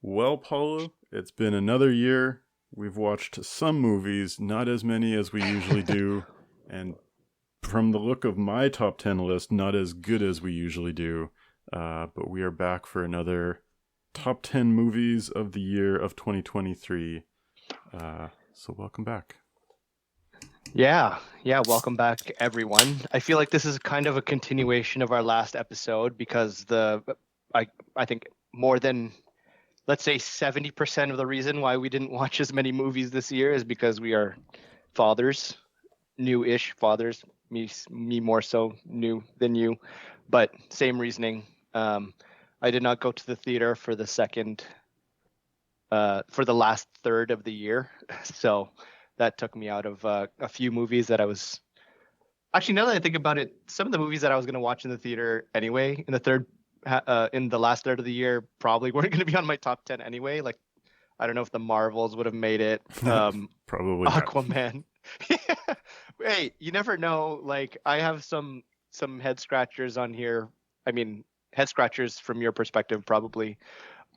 Well, Paulo, it's been another year. We've watched some movies, not as many as we usually do, and from the look of my top 10 list, not as good as we usually do. But we are back for another top 10 movies of the year of 2023. So welcome back. Yeah, welcome back everyone. I feel like this is kind of a continuation of our last episode because I think more than, let's say, 70% of the reason why we didn't watch as many movies this year is because we are fathers, new-ish fathers, me more so new than you, but same reasoning. I did not go to the theater for the last third of the year, so that took me out of a few movies that I was actually, now that I think about it, some of the movies that I was going to watch in the theater anyway in the last third of the year probably weren't going to be on my top 10 anyway. Like, I don't know if the Marvels would have made it. Probably not. Aquaman. Hey, you never know. Like, I have some head scratchers on here. I mean, head scratchers from your perspective, probably.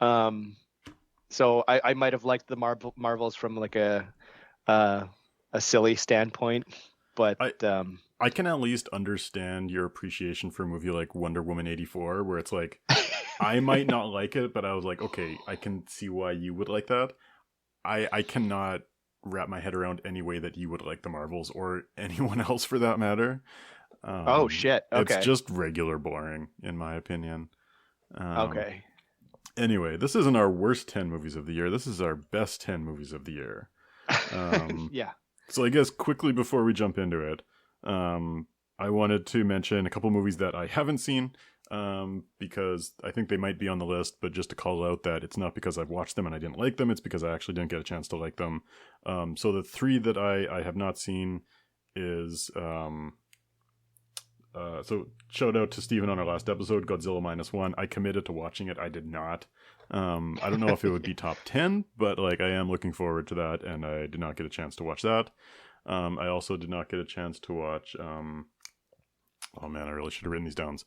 So I might have liked the Marvels from like a silly standpoint, but I can at least understand your appreciation for a movie like Wonder Woman 84, where it's like, I might not like it, but I was like, okay, I can see why you would like that. I cannot wrap my head around any way that you would like the Marvels or anyone else for that matter. Oh shit! Okay, it's just regular boring, in my opinion. Okay. Anyway, this isn't our worst 10 movies of the year. This is our best 10 movies of the year. Yeah. So I guess quickly before we jump into it, I wanted to mention a couple movies that I haven't seen, because I think they might be on the list, but just to call out that it's not because I've watched them and I didn't like them, it's because I actually didn't get a chance to like them. So the three that I have not seen is, so shout out to Steven on our last episode, Godzilla -1. I committed to watching it. I did not. I don't know if it would be top 10, but like I am looking forward to that, and I did not get a chance to watch that. I also did not get a chance to watch, oh man, I really should have written these down.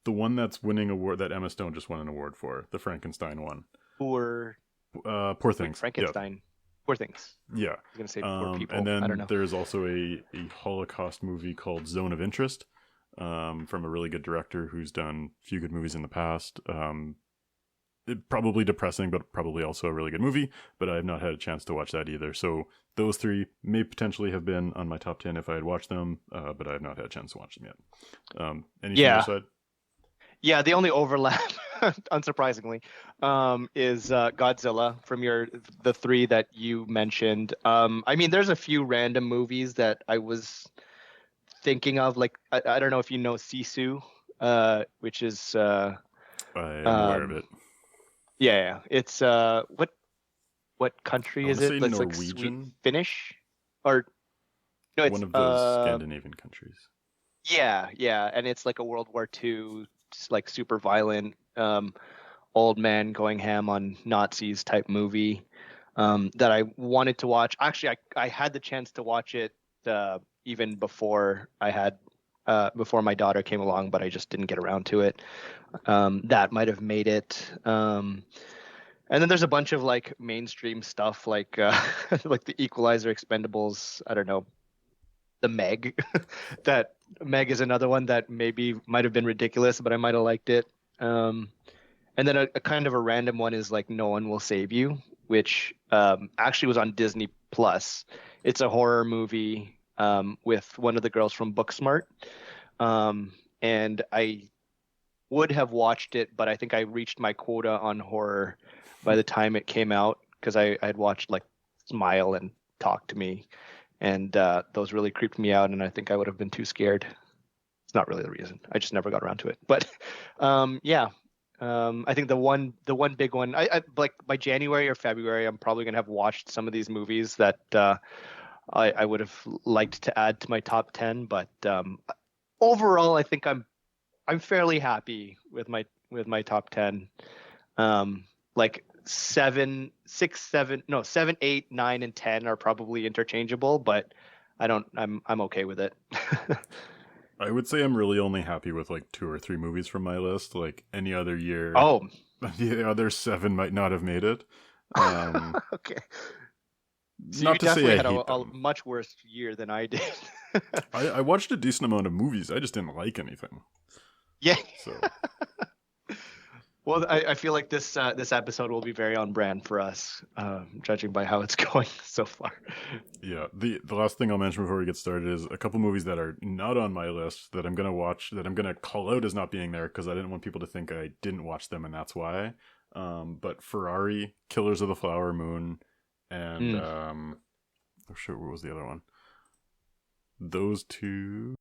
The one that's winning award that Emma Stone just won an award for, the Frankenstein one. Poor Things. Frankenstein. Yeah. Poor things. Yeah. I was gonna say poor people. And then I don't know. there's also a Holocaust movie called Zone of Interest, from a really good director who's done a few good movies in the past. Probably depressing, but probably also a really good movie, but I have not had a chance to watch that either. So those three may potentially have been on my top 10 if I had watched them, but I have not had a chance to watch them yet. Anything on your side? Yeah, the only overlap, unsurprisingly, is Godzilla from the three that you mentioned. I mean, there's a few random movies that I was thinking of, like I don't know if you know Sisu, which is I am aware of it. Yeah, it's what country is it? Say It's Norwegian. like Finnish, or no? It's one of those Scandinavian countries. Yeah, and it's like a World War II, like super violent, old man going ham on Nazis type movie, that I wanted to watch. Actually, I had the chance to watch it even before before my daughter came along, but I just didn't get around to it. That might have made it. And then there's a bunch of like mainstream stuff, like like the Equalizer, Expendables. I don't know, the Meg. That Meg is another one that maybe might have been ridiculous, but I might have liked it. And then a kind of a random one is like No One Will Save You, which actually was on Disney Plus. It's a horror movie with one of the girls from Booksmart. And I would have watched it, but I think I reached my quota on horror by the time it came out, because I had watched like Smile and Talk to Me, and those really creeped me out, and I think I would have been too scared. It's not really the reason. I just never got around to it. But I think the one big one, I like by January or February, I'm probably gonna have watched some of these movies that I would have liked to add to my top 10. But overall, I think I'm fairly happy with my top 10. Like 7, 6, 7, no, 7, 8, 9, and 10 are probably interchangeable, but I'm okay with it. I would say I'm really only happy with like 2 or 3 movies from my list. Like any other year, Oh, The other 7 might not have made it. Um, Okay. So you Not to say definitely I had hate a them. much worse year than I did. I watched a decent amount of movies. I just didn't like anything. Yeah. So Well, I feel like this episode will be very on brand for us, judging by how it's going so far. yeah, the last thing I'll mention before we get started is a couple movies that are not on my list that I'm gonna watch that I'm gonna call out as not being there because I didn't want people to think I didn't watch them and that's why. But Ferrari, Killers of the Flower Moon, and Mm. oh shit, what was the other one? Those two.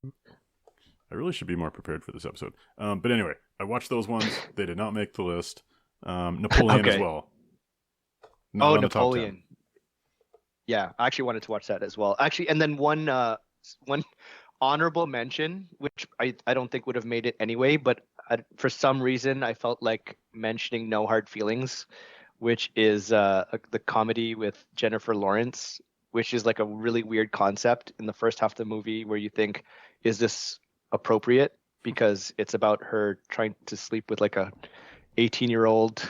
I really should be more prepared for this episode. But anyway, I watched those ones. They did not make the list. Napoleon as Okay. well. Not Oh, on the top 10. Napoleon. Yeah, I actually wanted to watch that as well. Actually, and then one honorable mention, which I don't think would have made it anyway, but for some reason I felt like mentioning No Hard Feelings, which is the comedy with Jennifer Lawrence, which is like a really weird concept in the first half of the movie where you think, is this appropriate? Because it's about her trying to sleep with like a 18-year-old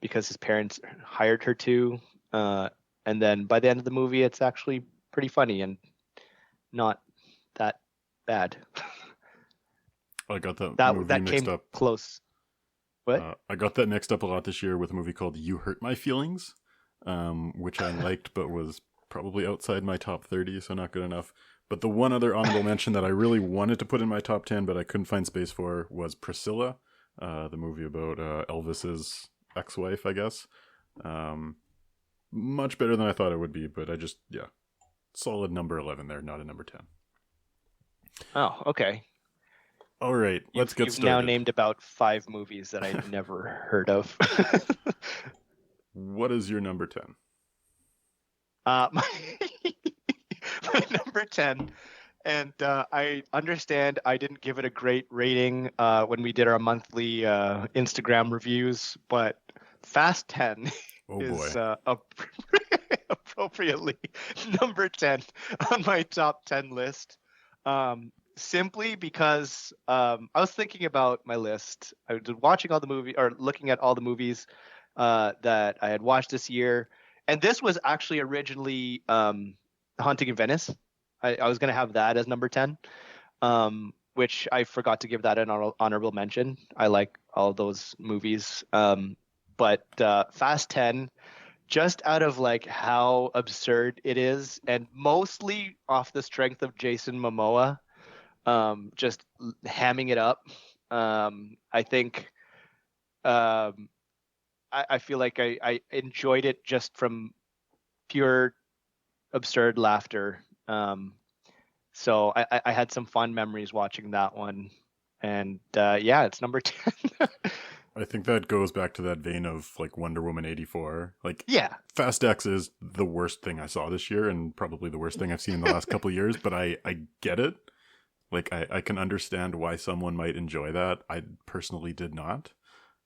because his parents hired her to. Uh, and then by the end of the movie, it's actually pretty funny and not that bad. I got that That movie that mixed came up. close. What? I got that mixed up a lot this year with a movie called You Hurt My Feelings, which I liked but was probably outside my top 30, so not good enough. But the one other honorable mention that I really wanted to put in my top 10, but I couldn't find space for, was Priscilla, the movie about Elvis's ex-wife, I guess. Um, Much better than I thought it would be, but yeah, solid number 11 there, not a number 10. Oh, okay. All right, let's get You've now started. named about 5 movies that I'd never heard of. What is your number 10? My, my number 10, and I understand I didn't give it a great rating when we did our monthly Instagram reviews, but Fast 10 Oh is boy. appropriately number 10 on my top 10 list. Simply because I was thinking about my list. I was watching all the movie or looking at all the movies that I had watched this year, and this was actually originally Haunting in Venice. I was going to have that as number 10, which I forgot to give that an honorable mention. I like all those movies. But Fast 10, just out of like how absurd it is, and mostly off the strength of Jason Momoa, just hamming it up. I think um, I feel like I enjoyed it just from pure absurd laughter. So I had some fun memories watching that one, and yeah, it's number 10. I think that goes back to that vein of like Wonder Woman 84. Like Yeah, Fast X is the worst thing I saw this year and probably the worst thing I've seen in the last couple of years, but I get it. Like I can understand why someone might enjoy that. I personally did not.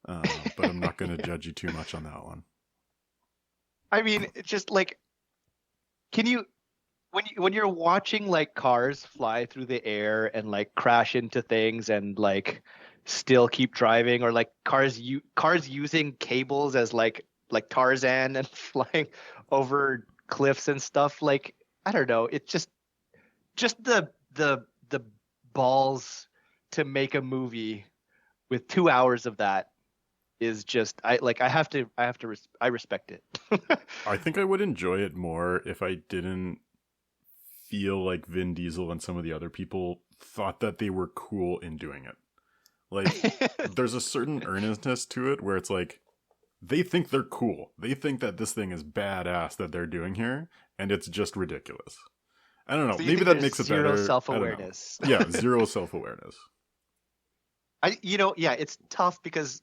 But I'm not going to judge you too much on that one. I mean, it's just like, can you when you're watching like cars fly through the air and like crash into things and like still keep driving, or like cars using cables as like Tarzan and flying over cliffs and stuff, like I don't know, it's just the balls to make a movie with 2 hours of that is just I respect it. I think I would enjoy it more if I didn't feel like Vin Diesel and some of the other people thought that they were cool in doing it. Like, there's a certain earnestness to it where it's like, they think they're cool. They think that this thing is badass that they're doing here, and it's just ridiculous. I don't know. So you Maybe think that there's makes it zero better. I don't know. self-awareness? Yeah, zero self awareness. Yeah, it's tough because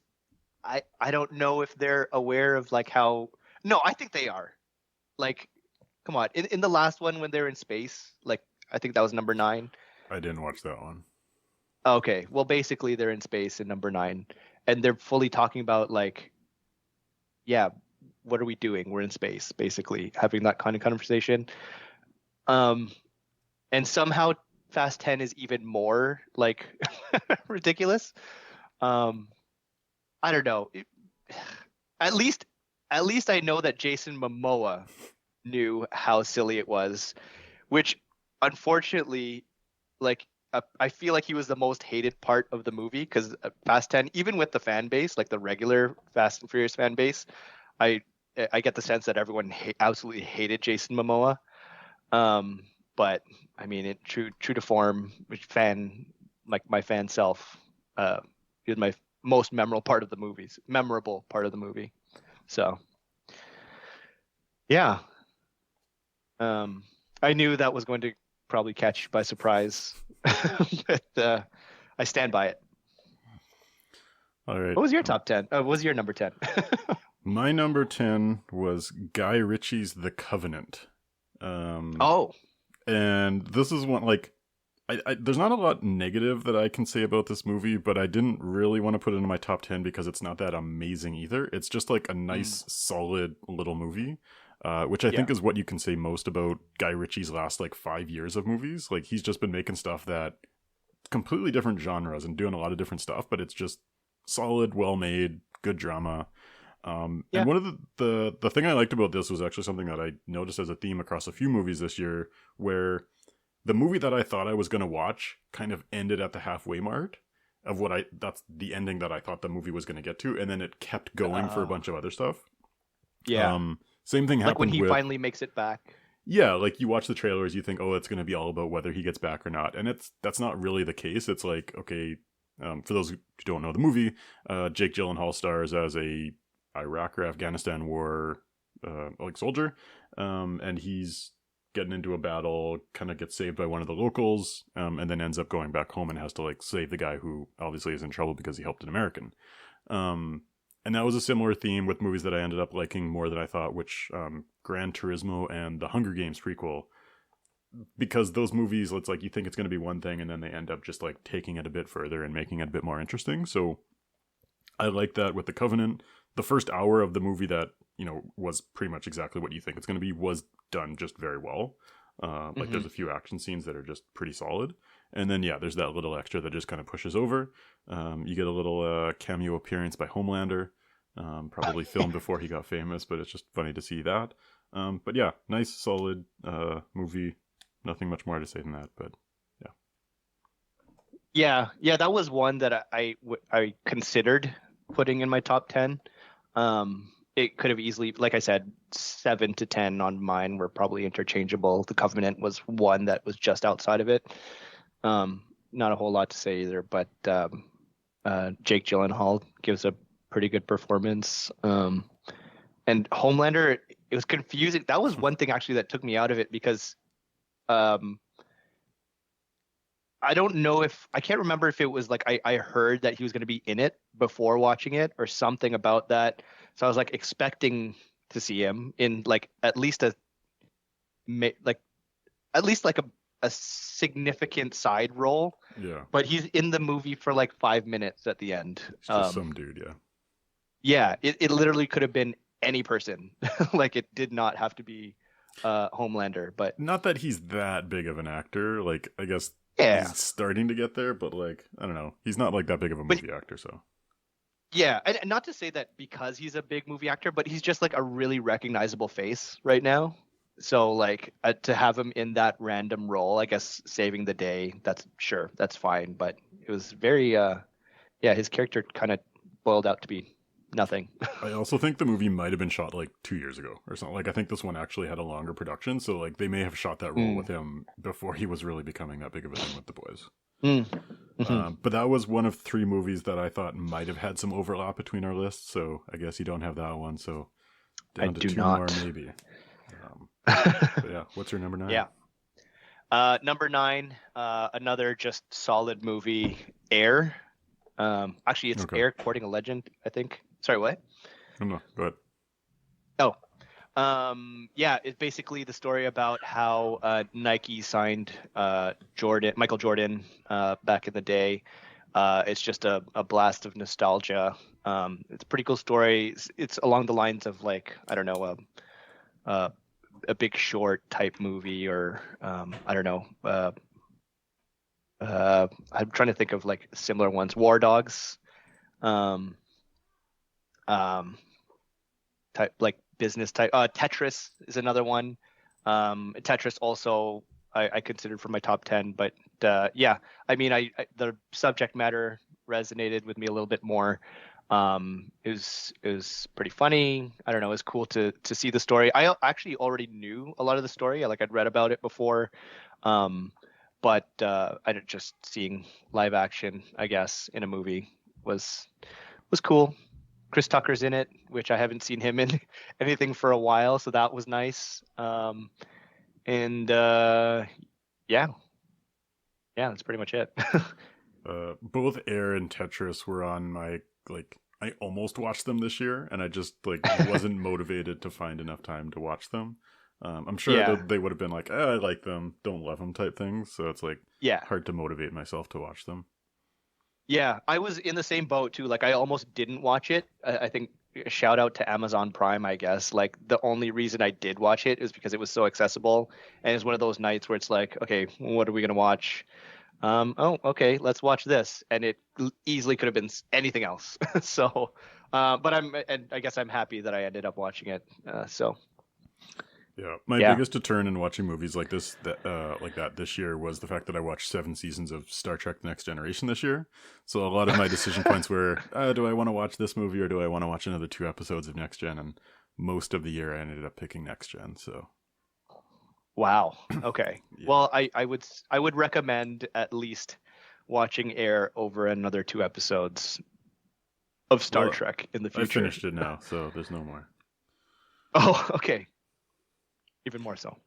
I don't know if they're aware of like how. No, I think they are. Like, come on, in the last one when they're in space, like I think that was number 9. I didn't watch that one. Okay, well basically they're in space in number 9, and they're fully talking about like, yeah, what are we doing? We're in space, basically having that kind of conversation. Um, and somehow Fast 10 is even more like ridiculous. Um, I don't know. At least I know that Jason Momoa knew how silly it was, which unfortunately, like I feel like he was the most hated part of the movie because Fast 10, even with the fan base, like the regular Fast and Furious fan base, I I get the sense that everyone absolutely hated Jason Momoa. Um, but I mean, true to form, which fan like my fan self, he was my most memorable part of the movie. So yeah, um, I knew that was going to probably catch you by surprise, but I stand by it. All right. What was your top 10? What was your number 10? My number 10 was Guy Ritchie's The Covenant. Oh, And this is one, like, there's not a lot negative that I can say about this movie, but I didn't really want to put it in my top 10 because it's not that amazing either. It's just like a nice, solid little movie, which I yeah. think is what you can say most about Guy Ritchie's last, like, 5 years of movies. Like, he's just been making stuff that completely different genres and doing a lot of different stuff, but it's just solid, well made, good drama. And Yeah. one of the thing I liked about this was actually something that I noticed as a theme across a few movies this year, where the movie that I thought I was going to watch kind of ended at the halfway mark of that's the ending that I thought the movie was going to get to, and then it kept going for a bunch of other stuff. Yeah. Same thing Like when happened he with, finally makes it back. yeah, like you watch the trailers, you think, oh, it's going to be all about whether he gets back or not, and that's not really the case. It's like, okay, for those who don't know the movie, Jake Gyllenhaal stars as a Iraq or Afghanistan war like soldier, and he's getting into a battle, kind of gets saved by one of the locals, and then ends up going back home and has to like save the guy who obviously is in trouble because he helped an American. And that was a similar theme with movies that I ended up liking more than I thought, which Gran Turismo and the Hunger Games prequel, because those movies, it's like you think it's going to be one thing and then they end up just like taking it a bit further and making it a bit more interesting. So I like that with The Covenant. The first hour of the movie that, was pretty much exactly what you think it's going to be was done just very well. Like there's a few action scenes that are just pretty solid. And then, yeah, there's that little extra that just kind of pushes over. You get a little cameo appearance by Homelander, probably filmed before he got famous, but it's just funny to see that. But yeah, nice, solid movie. Nothing much more to say than that, but yeah. Yeah, that was one that I considered putting in my top 10. It could have easily, like I said, 7 to 10 on mine were probably interchangeable. The Covenant was one that was just outside of it. Not a whole lot to say either, but Jake Gyllenhaal gives a pretty good performance. And Homelander, it was confusing. That was one thing actually that took me out of it because I don't know I can't remember if it was like I heard that he was going to be in it before watching it or something about that. So I was like expecting to see him in like at least a significant side role. Yeah. But he's in the movie for like 5 minutes at the end. It's just some dude, yeah. Yeah, it literally could have been any person. Like it did not have to be Homelander, but not that he's that big of an actor. Like, I guess he's starting to get there, but like, I don't know. He's not like that big of a movie actor, so. Yeah, and not to say that because he's a big movie actor, but he's just like a really recognizable face right now. So like to have him in that random role, I guess saving the day, that's fine. But it was very, his character kind of boiled out to be nothing. I also think the movie might have been shot like 2 years ago or something. Like I think this one actually had a longer production, so like they may have shot that role with him before he was really becoming that big of a thing with the boys. But that was one of 3 movies that I thought might have had some overlap between our lists, so I guess you don't have that one. So down to 2 more maybe. But yeah, what's your number 9? Yeah, number 9, another just solid movie, Air. Actually, it's Air Courting a Legend, I think. Sorry, what? No, go ahead. Oh, yeah, it's basically the story about how Nike signed Michael Jordan back in the day. It's just a blast of nostalgia. It's a pretty cool story. It's along the lines of like, I don't know, a Big Short type movie, or I don't know. I'm trying to think of like similar ones. War Dogs. um, type like business type. Tetris is another one. Tetris also I considered for my top 10, but yeah, I mean, the subject matter resonated with me a little bit more. It was pretty funny. I don't know. It was cool to see the story. I actually already knew a lot of the story. Like I'd read about it before, um, but I just seeing live action, I guess, in a movie was was cool. Chris Tucker's in it, which I haven't seen him in anything for a while, so that was nice. And yeah, yeah, that's pretty much it. Both Air and Tetris were on my like. I almost watched them this year, and I just like wasn't motivated to find enough time to watch them. I'm sure Yeah, that they would have been like, I like them, don't love them type things. So it's like yeah, hard to motivate myself to watch them. yeah. I was in the same boat too. Like I almost didn't watch it. I think shout out to Amazon Prime, I guess. Like the only reason I did watch it is because it was so accessible, and it's one of those nights where it's like, okay, what are we gonna watch? Oh, okay, let's watch this, and it easily could have been anything else. So, but and I guess I'm happy that I ended up watching it. So, Yeah, my yeah. biggest deterrent in watching movies like this, like that this year, was the fact that I watched 7 seasons of Star Trek: The Next Generation this year. So a lot of my decision points were, do I want to watch this movie or do I want to watch another 2 episodes of Next Gen? And most of the year, I ended up picking Next Gen. So Wow. Okay. yeah, Well, I would recommend at least watching Air over another 2 episodes of Star well, Trek in the I future. finished it now, so there's no more. Oh, okay. Even more so.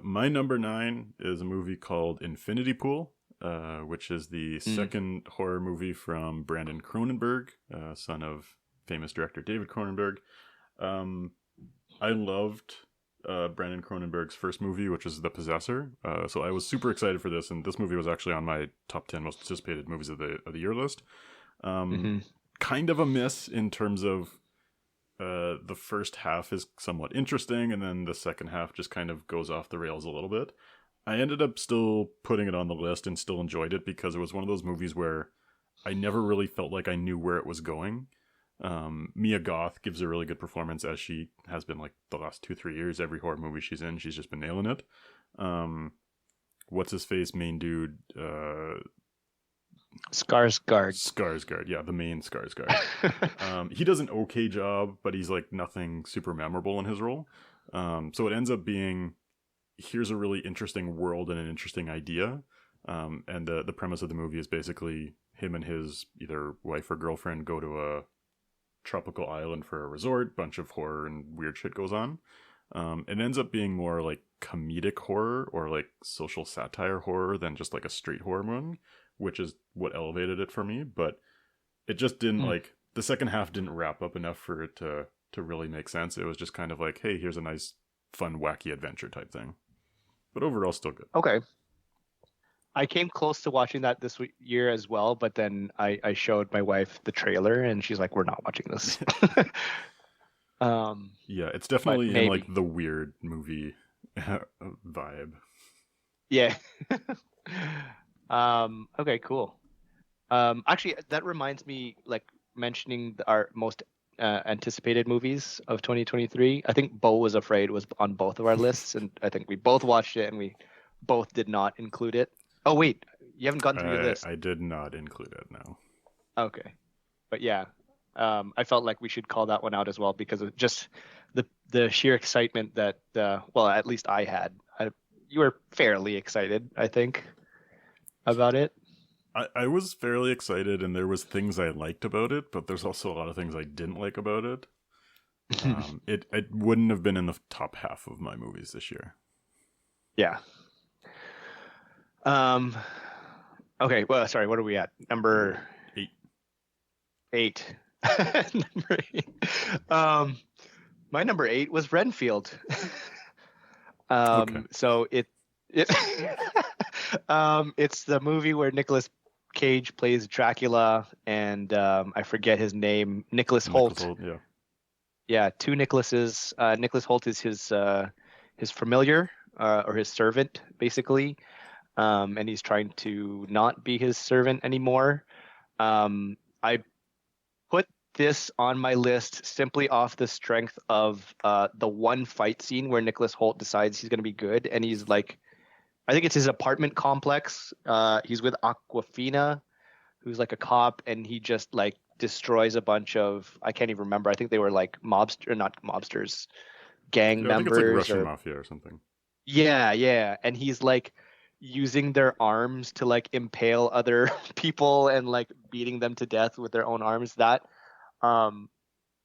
My number 9 is a movie called Infinity Pool, which is the Mm. second horror movie from Brandon Cronenberg, son of famous director David Cronenberg. Um, I loved Brandon Cronenberg's first movie, which is The Possessor. So I was super excited for this, and this movie was actually on my top 10 most anticipated movies of the year list. Um, Hmm. Kind of a miss in terms of the first half is somewhat interesting, and then the second half just kind of goes off the rails a little bit. I ended up still putting it on the list and still enjoyed it because it was one of those movies where I never really felt like I knew where it was going. Mia Goth gives a really good performance, as she has been like the last 2-3 years. Every horror movie she's in, she's just been nailing it. Um, what's his face, main dude? Skarsgård. Skarsgård, yeah, the main Skarsgård. He does an okay job, but he's like nothing super memorable in his role. So it ends up being, here's a really interesting world and an interesting idea. And the premise of the movie is basically him and his either wife or girlfriend go to a tropical island for a resort. Bunch of horror and weird shit goes on. It ends up being more like comedic horror or like social satire horror than just like a straight horror movie, which is what elevated it for me. But it just didn't Mm. like, the second half didn't wrap up enough for it to really make sense. It was just kind of like, hey, here's a nice, fun, wacky adventure type thing. But overall, still good. Okay. I came close to watching that this year as well, but then I showed my wife the trailer and she's like, "We're not watching this." um, Yeah, it's but definitely in like maybe. the weird movie vibe. Yeah. Okay, cool. Actually, that reminds me, like mentioning our most anticipated movies of 2023. I think Beau Was Afraid was on both of our lists, and I think we both watched it, and we both did not include it. Oh wait, you haven't gotten through your list. I did not include it, no. Okay, but yeah, I felt like we should call that one out as well because of just the sheer excitement that, well, at least I had. You were fairly excited, I think, about it. I was fairly excited, and there was things I liked about it, but there's also a lot of things I didn't like about it. It wouldn't have been in the top half of my movies this year. Yeah. Um, okay, well, sorry, what are we at? Number Number 8. 8. Number 8. Um, my number 8 was Renfield. Okay. So it it's the movie where Nicolas Cage plays Dracula, and I forget his name, Nicholas Nicholas Holt. Hoult, yeah. Yeah, two Nicholases. Nicholas Holt is his familiar, or his servant, basically, and he's trying to not be his servant anymore. I put this on my list simply off the strength of the one fight scene where Nicholas Hoult decides he's going to be good, and he's like, I think it's his apartment complex. He's with Aquafina, who's like a cop, and he just like destroys a bunch of, I can't even remember. I think they were like not mobsters, gang Yeah, I think it's like members Russian or mafia or something. yeah. And he's like using their arms to like impale other people and like beating them to death with their own arms. That um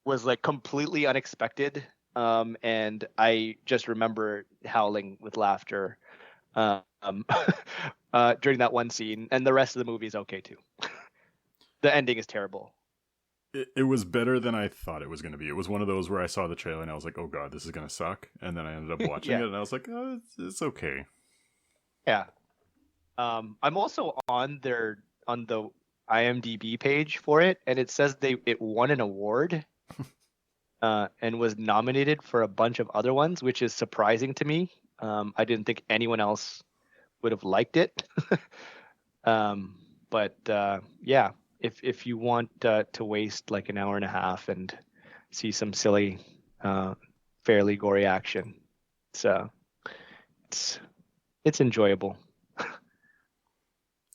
was like completely unexpected. And I just remember howling with laughter um during that one scene, and the rest of the movie is okay too. The ending is terrible. It was better than I thought it was going to be. It was one of those where I saw the trailer and I was like, oh god, this is going to suck. And then I ended up watching Yeah, it and I was like, oh, it's okay. yeah. I'm also on the IMDb page for it, and it says it won an award and was nominated for a bunch of other ones, which is surprising to me. I didn't think anyone else would have liked it. um, but yeah, if you want to waste like an hour and a half and see some silly, fairly gory action, so it's it's enjoyable.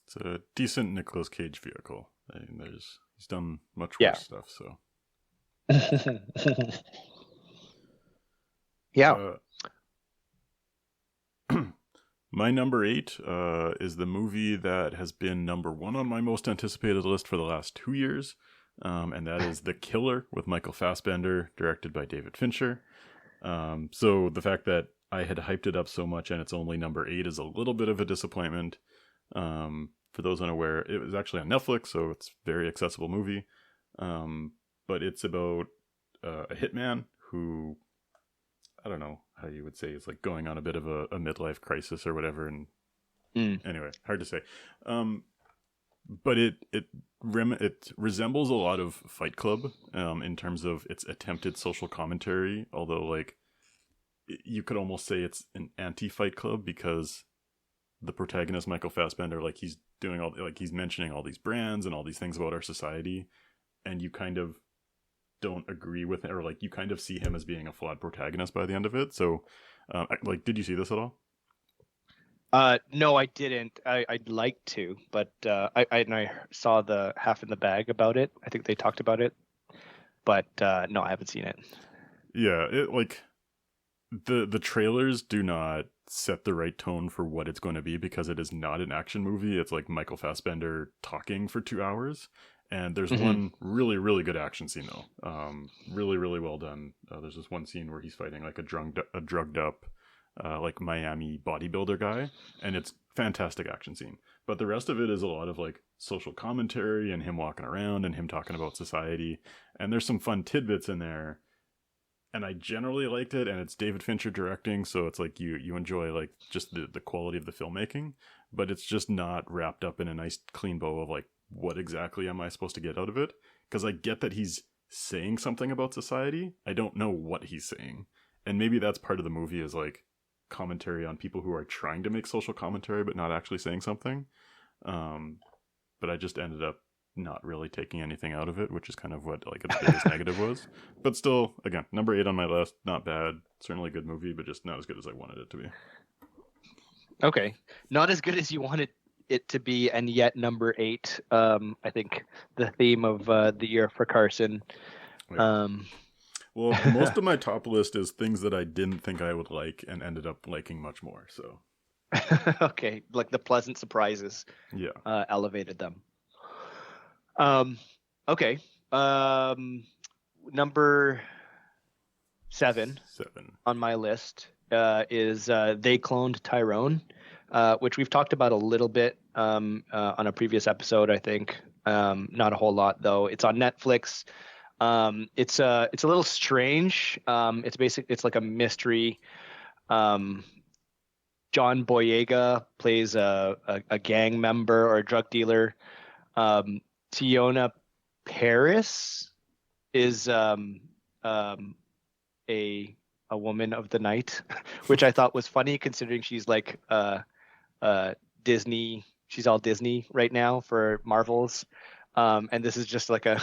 It's a decent Nicolas Cage vehicle. I mean, he's done much Yeah. worse stuff. So Yeah. uh, my number 8 is the movie that has been number 1 on my most anticipated list for the last 2 years, and that is The Killer with Michael Fassbender, directed by David Fincher. So the fact that I had hyped it up so much and it's only number 8 is a little bit of a disappointment. For those unaware, it was actually on Netflix, so it's a very accessible movie. But it's about a hitman who, I don't know how you would say, is like going on a bit of a midlife crisis or whatever. And anyway, hard to say. But it resembles a lot of Fight Club in terms of its attempted social commentary. Although, like, you could almost say it's an anti-Fight Club because the protagonist Michael Fassbender, like, he's doing all, like, he's mentioning all these brands and all these things about our society, and you kind of don't agree with it, or like you kind of see him as being a flawed protagonist by the end of it. So, like, did you see this at all? No, I didn't. I'd like to, but I saw the half in the bag about it. I think they talked about it, but no, I haven't seen it. Yeah, it like the trailers do not set the right tone for what it's going to be because it is not an action movie. It's like Michael Fassbender talking for 2 hours. And there's one really, really good action scene though. Really, really well done. There's this one scene where he's fighting like a drugged up, like Miami bodybuilder guy, and it's fantastic action scene. But the rest of it is a lot of like social commentary and him walking around and him talking about society. And there's some fun tidbits in there. And I generally liked it, and it's David Fincher directing, so it's like you enjoy like just the quality of the filmmaking, but it's just not wrapped up in a nice clean bow of like, what exactly am I supposed to get out of it? Because I get that he's saying something about society. I don't know what he's saying. And maybe that's part of the movie is like commentary on people who are trying to make social commentary but not actually saying something. But I just ended up not really taking anything out of it, which is kind of what like its biggest negative was. But still, again, number 8 on my list, not bad. Certainly a good movie, but just not as good as I wanted it to be. Okay, not as good as you wanted it to be, and yet number 8. I think the theme of the year for Carson. Yeah. Well, most of my top list is things that I didn't think I would like and ended up liking much more. So, okay, like the pleasant surprises. Yeah. Elevated them. Okay. Number 7 on my list is They Cloned Tyrone, which we've talked about a little bit on a previous episode, I think. Not a whole lot though. It's on Netflix. It's a little strange. It's like a mystery. John Boyega plays a gang member or a drug dealer. Tiona Paris is a woman of the night, which I thought was funny considering she's like Disney. She's all Disney right now for Marvels. And this is just like a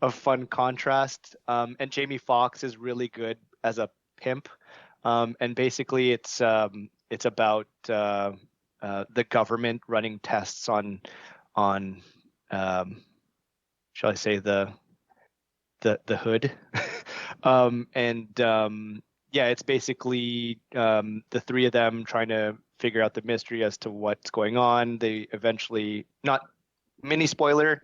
a fun contrast. And Jamie Foxx is really good as a pimp. And basically, it's about the government running tests on shall I say the hood. And yeah, it's basically the three of them trying to figure out the mystery as to what's going on. They eventually, not mini spoiler,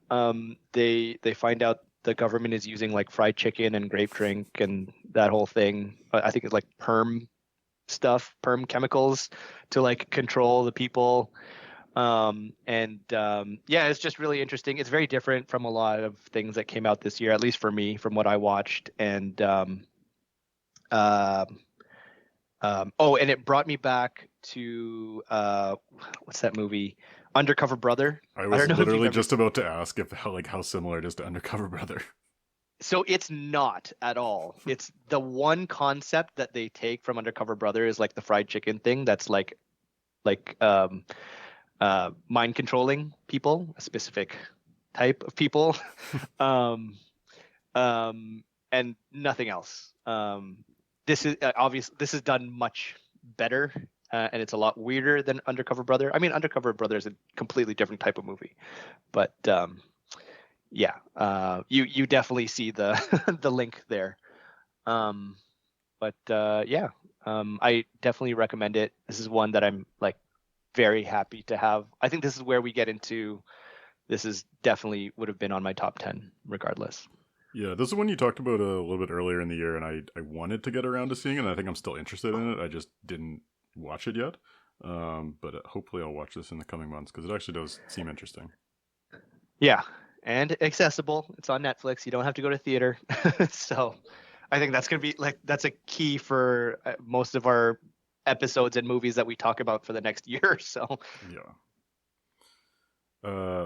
they find out the government is using like fried chicken and grape drink and that whole thing. I think it's like perm chemicals to like control the people. Yeah, it's just really interesting. It's very different from a lot of things that came out this year, at least for me, from what I watched. And uh, oh, and it brought me back to what's that movie? Undercover Brother. I I was don't know if you've literally ever. just about to ask if how similar it is to Undercover Brother. So it's not at all. It's the one concept that they take from Undercover Brother is like the fried chicken thing. That's like mind controlling people, a specific type of people, um, and nothing else. This is obvious. This is done much better, and it's a lot weirder than Undercover Brother. I mean, Undercover Brother is a completely different type of movie, but yeah, you definitely see the the link there. Um, but yeah, I definitely recommend it. This is one that I'm like very happy to have. I think this is where we get into. This is definitely would have been on my top 10 regardless. Yeah, this is one you talked about a little bit earlier in the year, and I wanted to get around to seeing it, and I think I'm still interested in it. I just didn't watch it yet. But hopefully I'll watch this in the coming months because it actually does seem interesting. Yeah, and accessible. It's on Netflix. You don't have to go to theater. So I think that's going to be like that's a key for most of our episodes and movies that we talk about for the next year. So Yeah.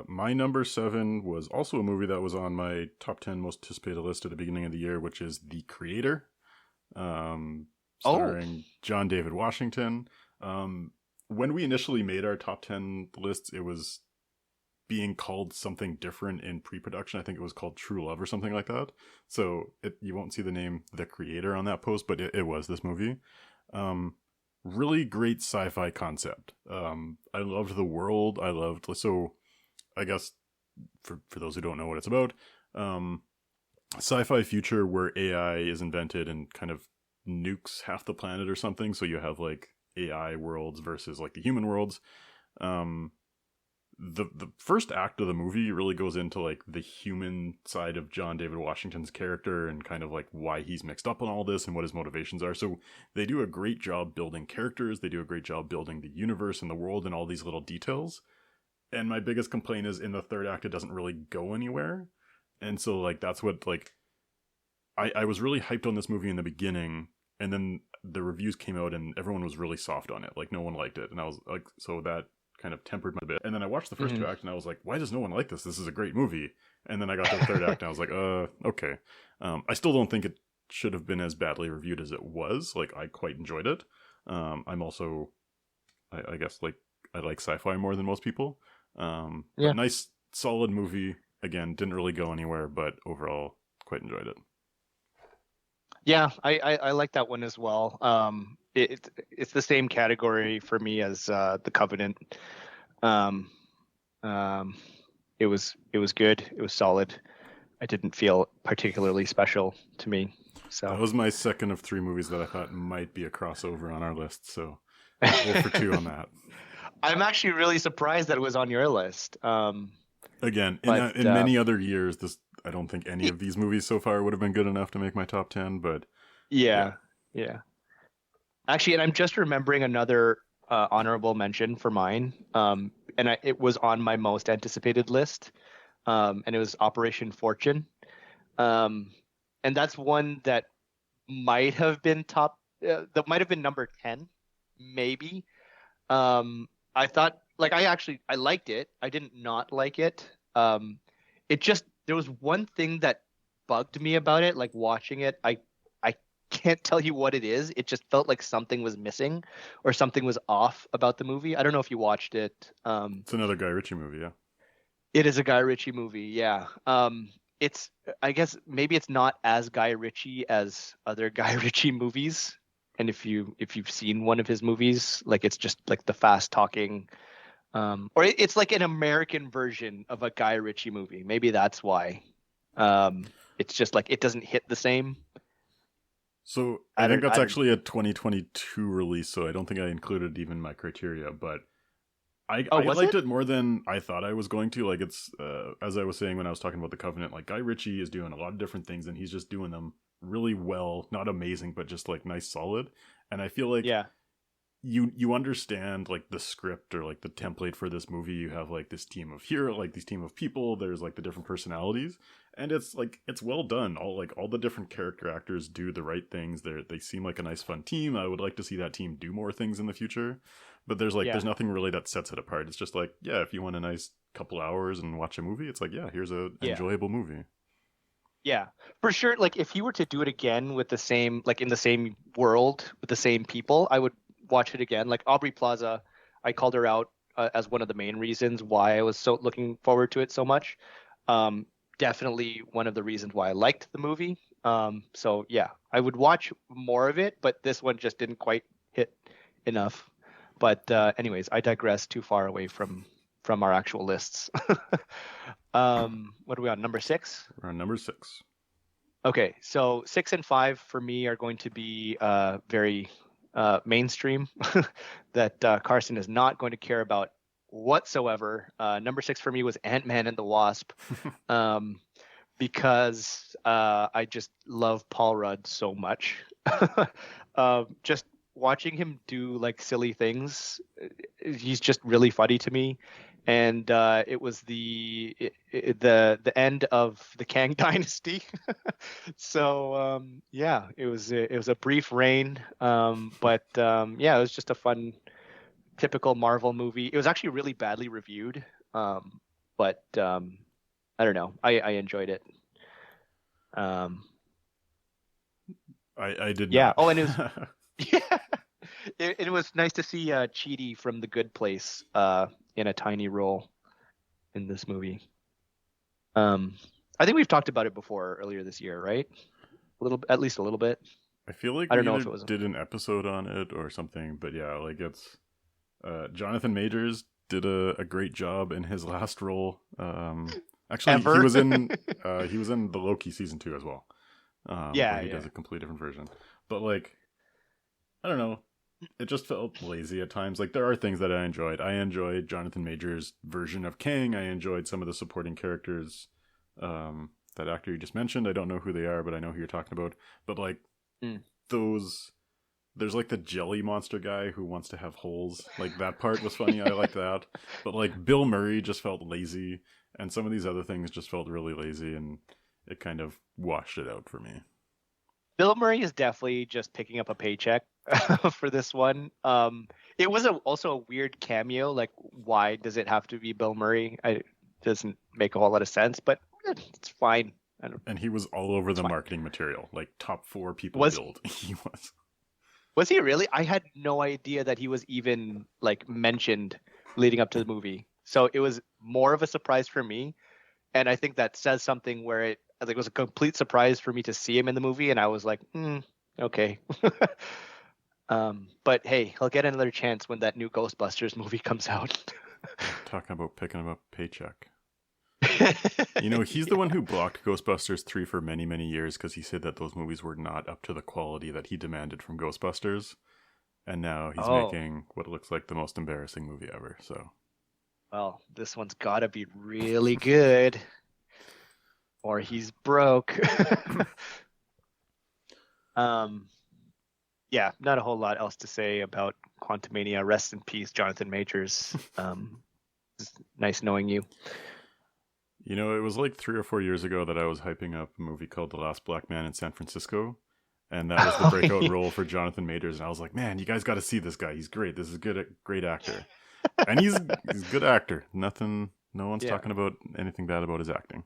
My number 7 was also a movie that was on my top 10 most anticipated list at the beginning of the year, which is The Creator, oh, starring John David Washington. When we initially made our top 10 lists, it was being called something different in pre-production. I think it was called True Love or something like that. So you won't see the name The Creator on that post, but it was this movie. Really great sci-fi concept. I loved the world. So I guess for those who don't know what it's about, sci-fi future where AI is invented and kind of nukes half the planet or something. So you have like AI worlds versus like the human worlds. The first act of the movie really goes into like the human side of John David Washington's character and kind of like why he's mixed up on all this and what his motivations are. So they do a great job building characters. They do a great job building the universe and the world and all these little details. And my biggest complaint is in the third act, it doesn't really go anywhere. And so like that's what like I was really hyped on this movie in the beginning, and then the reviews came out and everyone was really soft on it. Like no one liked it, and I was like, so that kind of tempered my bit. And then I watched the first two acts and I was like, why does no one like this? This is a great movie. And then I got to the third act and I was like, okay. I still don't think it should have been as badly reviewed as it was. Like I quite enjoyed it. I'm also, I guess like I like sci-fi more than most people. yeah. But nice, solid movie. Again, didn't really go anywhere, but overall quite enjoyed it. Yeah, I like that one as well. It's the same category for me as The Covenant. Um, um, it was good. It was solid. I didn't feel particularly special to me. That So was my second of 3 movies that I thought might be a crossover on our list. So 0 for 2 on that. I'm actually really surprised that it was on your list. Again, But in many other years, this I don't think any of these movies so far would have been good enough to make my top 10. But yeah, yeah, yeah. Actually, and I'm just remembering another honorable mention for mine. It was on my most anticipated list. And it was Operation Fortune. Um, and that's one that might have been that might have been number 10, maybe. I thought, like, I liked it. I didn't not like it. It just, there was one thing that bugged me about it, like watching it. I can't tell you what it is. It just felt like something was missing or something was off about the movie. I don't know if you watched it. it's another Guy Ritchie movie. Yeah, It is a Guy Ritchie movie, yeah. It's I guess maybe it's not as Guy Ritchie as other Guy Ritchie movies. And if you've seen one of his movies, like it's just like the fast talking, or it's like an American version of a Guy Ritchie movie. Maybe that's why. It's just like it doesn't hit the same. So I I think don't that's I don't actually a 2022 release, so I don't think I included even my criteria, but Oh, I was liked it? it more than I thought I was going to. Like it's as I was saying when I was talking about the Covenant, like Guy Ritchie is doing a lot of different things and he's just doing them really well, not amazing, but just like nice, solid. And I feel like Yeah. you understand like the script or like the template for this movie. You have like this team of hero, like this team of people. There's like the different personalities, and it's like it's well done. All the different character actors do the right things. They seem like a nice fun team. I would like to see that team do more things in the future. But Yeah. there's nothing really that sets it apart. It's just like, yeah, if you want a nice couple hours and watch a movie, it's like, yeah, here's a Yeah. enjoyable movie. Yeah. For sure, like if you were to do it again with the same like in the same world with the same people, I would watch it again. Like Aubrey Plaza, I called her out as one of the main reasons why I was so looking forward to it so much. Um, Definitely one of the reasons why I liked the movie. So yeah, I would watch more of it, but this one just didn't quite hit enough. But anyways, I digress too far away from our actual lists. What are we on? Number six? We're on number 6. Okay, so six and five for me are going to be very mainstream that Carson is not going to care about whatsoever. Number six for me was Ant-Man and the Wasp, um, because I just love Paul Rudd so much. Just watching him do like silly things, he's just really funny to me. And it was the end of the Kang Dynasty, so yeah, it was a brief reign, but yeah, it was just a fun, typical Marvel movie. It was actually really badly reviewed, but I don't know. I enjoyed it. Um, I did yeah. not. Oh, and it was yeah, it was nice to see Chidi from The Good Place in a tiny role in this movie. Um, I think we've talked about it before earlier this year, right? A little, at least a little bit. I feel like I don't we know either if it was did an episode on it or something, but yeah, like it's Jonathan Majors did a great job in his last role. Actually, ever. he was in the Loki season 2 as well, where Yeah, he does yeah. a complete different version. But like, I don't know, it just felt lazy at times. Like there are things that I enjoyed. I enjoyed Jonathan Majors' version of Kang. I enjoyed some of the supporting characters. That actor you just mentioned, I don't know who they are, but I know who you're talking about. But like Mm. those there's like the jelly monster guy who wants to have holes. Like that part was funny. I liked that. But like Bill Murray just felt lazy, and some of these other things just felt really lazy, and it kind of washed it out for me. Bill Murray is definitely just picking up a paycheck for this one. It was also a weird cameo. Like, why does it have to be Bill Murray? It doesn't make a whole lot of sense, but it's fine. I don't, And he was all over it's the fine. marketing material, like top 4 people Was build. He was. was he really? I had no idea that he was even like mentioned leading up to the movie. So it was more of a surprise for me, and I think that says something where it like it was a complete surprise for me to see him in the movie, and I was like, okay. But hey, he'll get another chance when that new Ghostbusters movie comes out. Talking about picking him up a paycheck. You know, he's the one who blocked Ghostbusters 3 for many, many years because he said that those movies were not up to the quality that he demanded from Ghostbusters. And now he's Oh, making what looks like the most embarrassing movie ever. So, well, this one's got to be really good, or he's broke. um, yeah, not a whole lot else to say about Quantumania. Rest in peace, Jonathan Majors. It's nice knowing you. you know, it was like 3 or 4 years ago that I was hyping up a movie called The Last Black Man in San Francisco. And that was the breakout role for Jonathan Majors. And I was like, man, you guys got to see this guy. He's great. This is great actor. And he's a good actor. No one's Yeah. talking about anything bad about his acting.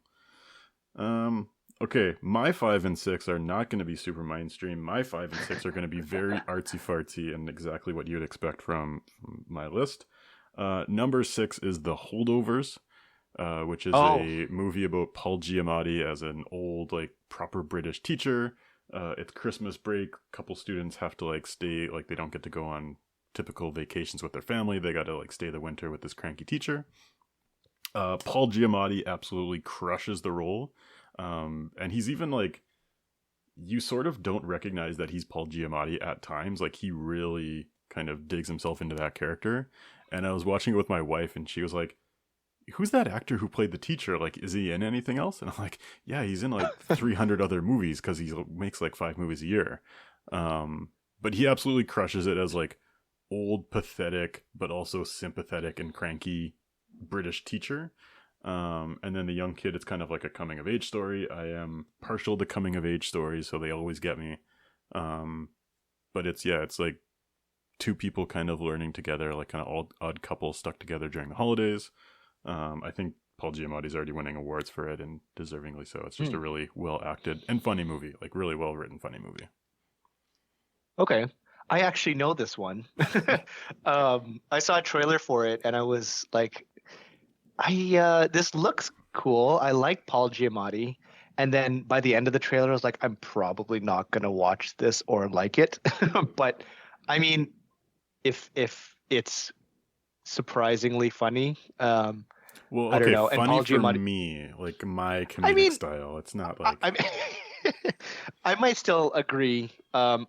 Okay, my 5 and 6 are not going to be super mainstream. My 5 and 6 are going to be very artsy fartsy and exactly what you'd expect from my list. Number 6 is The Holdovers. which is Oh, a movie about Paul Giamatti as an old, like, proper British teacher. It's Christmas break. A couple students have to like stay, like they don't get to go on typical vacations with their family. They got to like stay the winter with this cranky teacher. Paul Giamatti absolutely crushes the role, and he's even like, you sort of don't recognize that he's Paul Giamatti at times. Like he really kind of digs himself into that character. And I was watching it with my wife, and she was like, "Who's that actor who played the teacher? Like, is he in anything else?" And I'm like, "Yeah, he's in like 300 other movies because he makes like 5 movies a year." But he absolutely crushes it as like old, pathetic, but also sympathetic and cranky British teacher. And then the young kid, it's kind of like a coming of age story. I am partial to coming of age stories, so they always get me. But it's like two people kind of learning together, like kind of odd couple stuck together during the holidays. I think Paul Giamatti's already winning awards for it, and deservingly so. It's just a really well acted and funny movie, like really well written, funny movie. okay. I actually know this one. I saw a trailer for it, and I was like, this looks cool. I like Paul Giamatti. And then by the end of the trailer, I was like, I'm probably not gonna watch this or like it. But I mean, if it's surprisingly funny, Well, I don't okay, know. And funny Paul for Giamatti, me, like my I comedic mean, style. It's not I, like, I I might still agree. I'm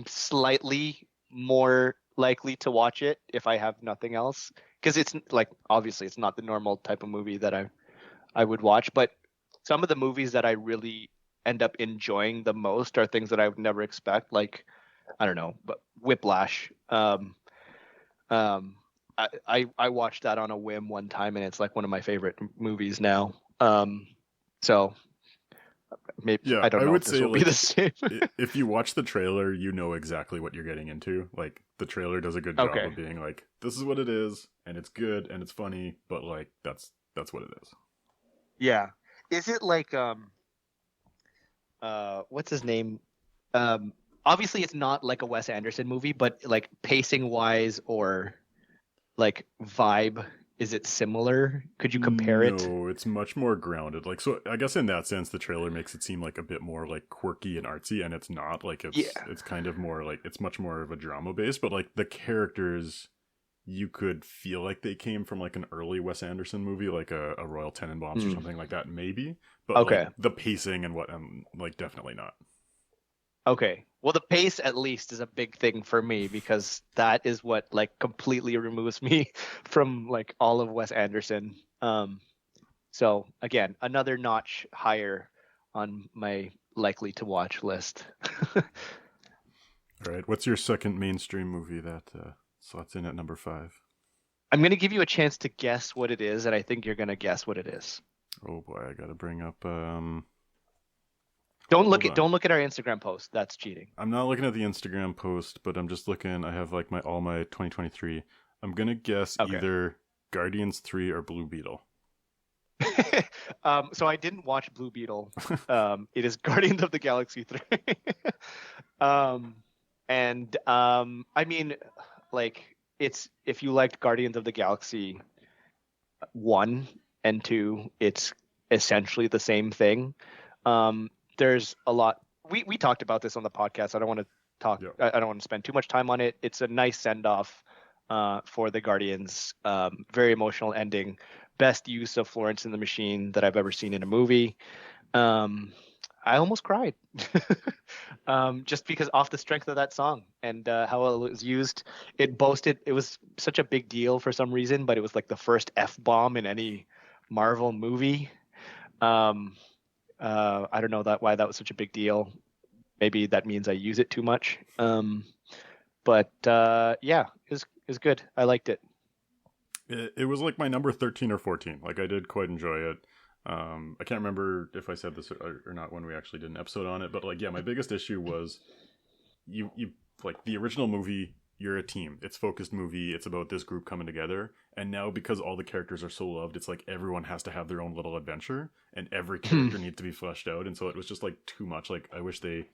slightly more likely to watch it if I have nothing else, because it's like obviously it's not the normal type of movie that I would watch, but some of the movies that I really end up enjoying the most are things that I would never expect, like I don't know, but Whiplash. Um, I watched that on a whim one time, and it's like one of my favorite movies now. So maybe yeah, I don't I know would if this say will be the like same. if you watch the trailer, you know exactly what you're getting into. Like the trailer does a good job Okay. of being like, this is what it is, and it's good and it's funny, but like that's what it is. Yeah. Is it like what's his name? Um Obviously it's not like a Wes Anderson movie, but like pacing wise or like vibe, is it similar? Could you compare it? No, it's much more grounded. Like, so I guess in that sense, the trailer makes it seem like a bit more like quirky and artsy, and it's not. Like, it's Yeah. it's kind of more like it's much more of a drama base. But like the characters, you could feel like they came from like an early Wes Anderson movie, like a Royal Tenenbaums or Hmm. something like that, maybe. But like Okay. the pacing and what, like definitely not. Okay. Well, the pace at least is a big thing for me because that is what like completely removes me from like all of Wes Anderson. So again, another notch higher on my likely to watch list. All right, what's your second mainstream movie that slots in at number 5? I'm going to give you a chance to guess what it is, and I think you're going to guess what it is. Oh boy, I gotta bring up. Hold on. Don't look at our Instagram post. That's cheating. I'm not looking at the Instagram post, but I'm just looking. I have like all my 2023. I'm gonna guess Okay. either Guardians 3 or Blue Beetle. So I didn't watch Blue Beetle. It is Guardians of the Galaxy 3. um, I mean, like it's if you liked Guardians of the Galaxy 1 and 2, it's essentially the same thing. There's a lot. We talked about this on the podcast. I don't want to talk. Yeah. I don't want to spend too much time on it. It's a nice send off for the Guardians. Very emotional ending. Best use of Florence and the Machine that I've ever seen in a movie. I almost cried just because off the strength of that song and how it was used. It was such a big deal for some reason, but it was like the first F-bomb in any Marvel movie. I don't know why that was such a big deal. Maybe that means I use it too much. But yeah, it was good. I liked it. It was like my number 13 or 14. Like I did quite enjoy it. I can't remember if I said this or not when we actually did an episode on it, but like yeah, my biggest issue was you like the original movie. You're a team. It's focused movie. It's about this group coming together. And now because all the characters are so loved, it's like everyone has to have their own little adventure, and every character needs to be fleshed out. And so it was just like too much. Like I wish they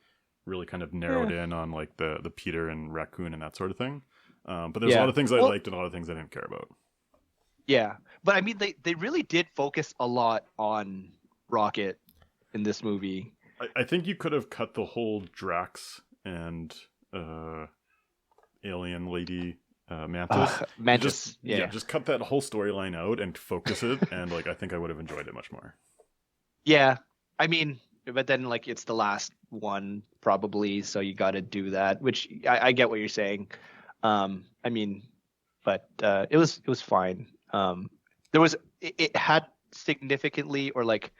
really kind of narrowed Yeah. in on like the Peter and Raccoon and that sort of thing. But there's a lot Yeah. of things I Well, liked and a lot of things I didn't care about. Yeah, but I mean, they really did focus a lot on Rocket in this movie. I think you could have cut the whole Drax and uh, alien lady Mantis. Mantis, yeah, Just cut that whole storyline out and focus it, and like I think I would have enjoyed it much more. yeah. I mean, but then like it's the last one probably, so you got to do that. Which I get what you're saying. I mean, but it was fine. It had significantly or like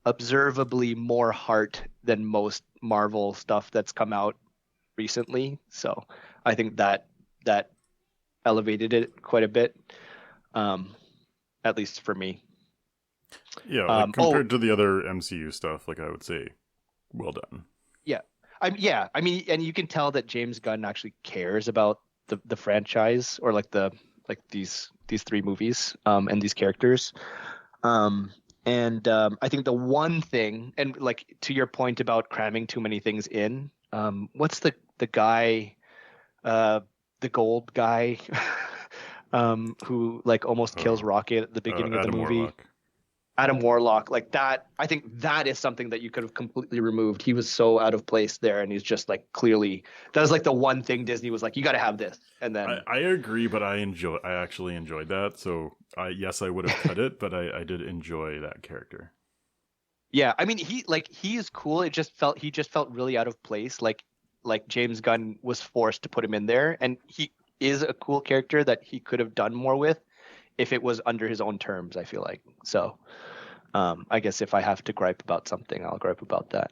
observably more heart than most Marvel stuff that's come out recently. So I think that elevated it quite a bit, um, at least for me. Yeah, like Oh compared to the other MCU stuff, like I would say, well done. yeah, yeah. I mean, and you can tell that James Gunn actually cares about the franchise or like these three movies and these characters. Um, and I think the one thing, and like to your point about cramming too many things in, what's the guy, uh, the gold guy, who like almost kills Oh, Rocket at the beginning of the Adam movie? Warlock. Adam Warlock, like that. I think that is something that you could have completely removed. He was so out of place there, and he's just like clearly that was like the one thing Disney was like, you got to have this, and then I agree, but I actually enjoyed that. So yes, I would have cut it, but I did enjoy that character. yeah, I mean he is cool. He just felt really out of place. Like James Gunn was forced to put him in there, and he is a cool character that he could have done more with if it was under his own terms. I feel like so. I guess if I have to gripe about something, I'll gripe about that.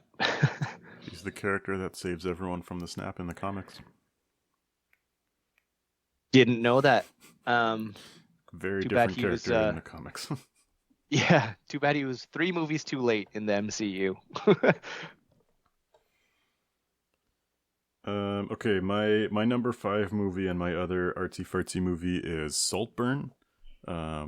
He's the character that saves everyone from the snap in the comics. Didn't know that. Um, Very too bad different he was. character in the comics. Yeah, too bad he was 3 movies too late in the MCU. Okay, my number 5 movie and my other artsy fartsy movie is Saltburn,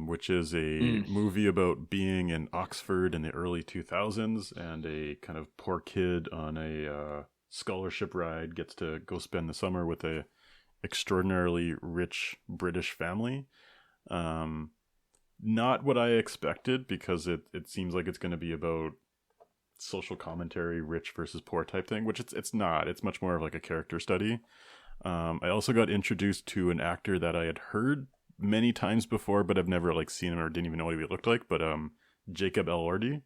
which is a Mm. movie about being in Oxford in the early 2000s, and a kind of poor kid on a scholarship ride gets to go spend the summer with a extraordinarily rich British family. Um, Not what I expected, because it seems like it's going to be about social commentary, rich versus poor type thing, which it's not. It's much more of like a character study. I also got introduced to an actor that I had heard many times before, but I've never like seen him or didn't even know what he looked like. But Jacob Elordi,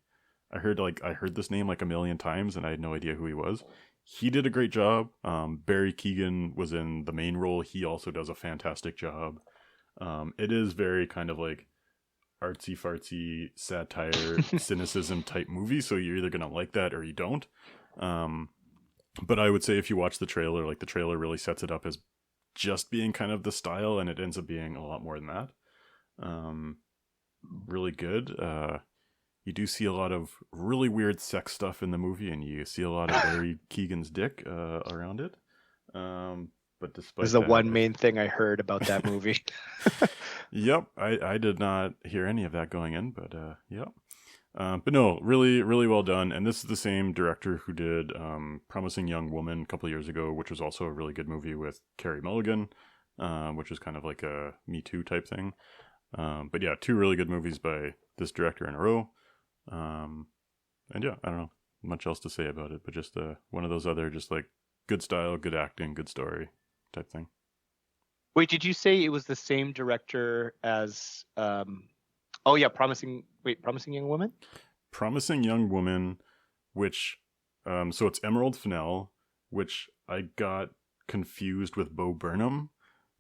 I heard this name like a million times, and I had no idea who he was. He did a great job. Barry Keoghan was in the main role. He also does a fantastic job. It is very kind of like artsy fartsy satire cynicism type movie, so you're either gonna like that or you don't. um but I would say if you watch the trailer, like the trailer really sets it up as just being kind of the style, and it ends up being a lot more than that. um Really good. You do see a lot of really weird sex stuff in the movie, and you see a lot of Barry Keegan's dick around it. But Was despite the that, one main thing I heard about that movie. yep, I did not hear any of that going in, but yep. But no, really, really well done. And this is the same director who did Promising Young Woman a couple of years ago, which was also a really good movie with Carey Mulligan, which is kind of like a Me Too type thing. But yeah, 2 really good movies by this director in a row. Um, and yeah, I don't know much else to say about it, but just one of those other just like good style, good acting, good story type thing. Wait, did you say it was the same director as oh yeah, Promising Young Woman? Promising Young Woman, which so it's Emerald Fennell, which I got confused with Bo Burnham,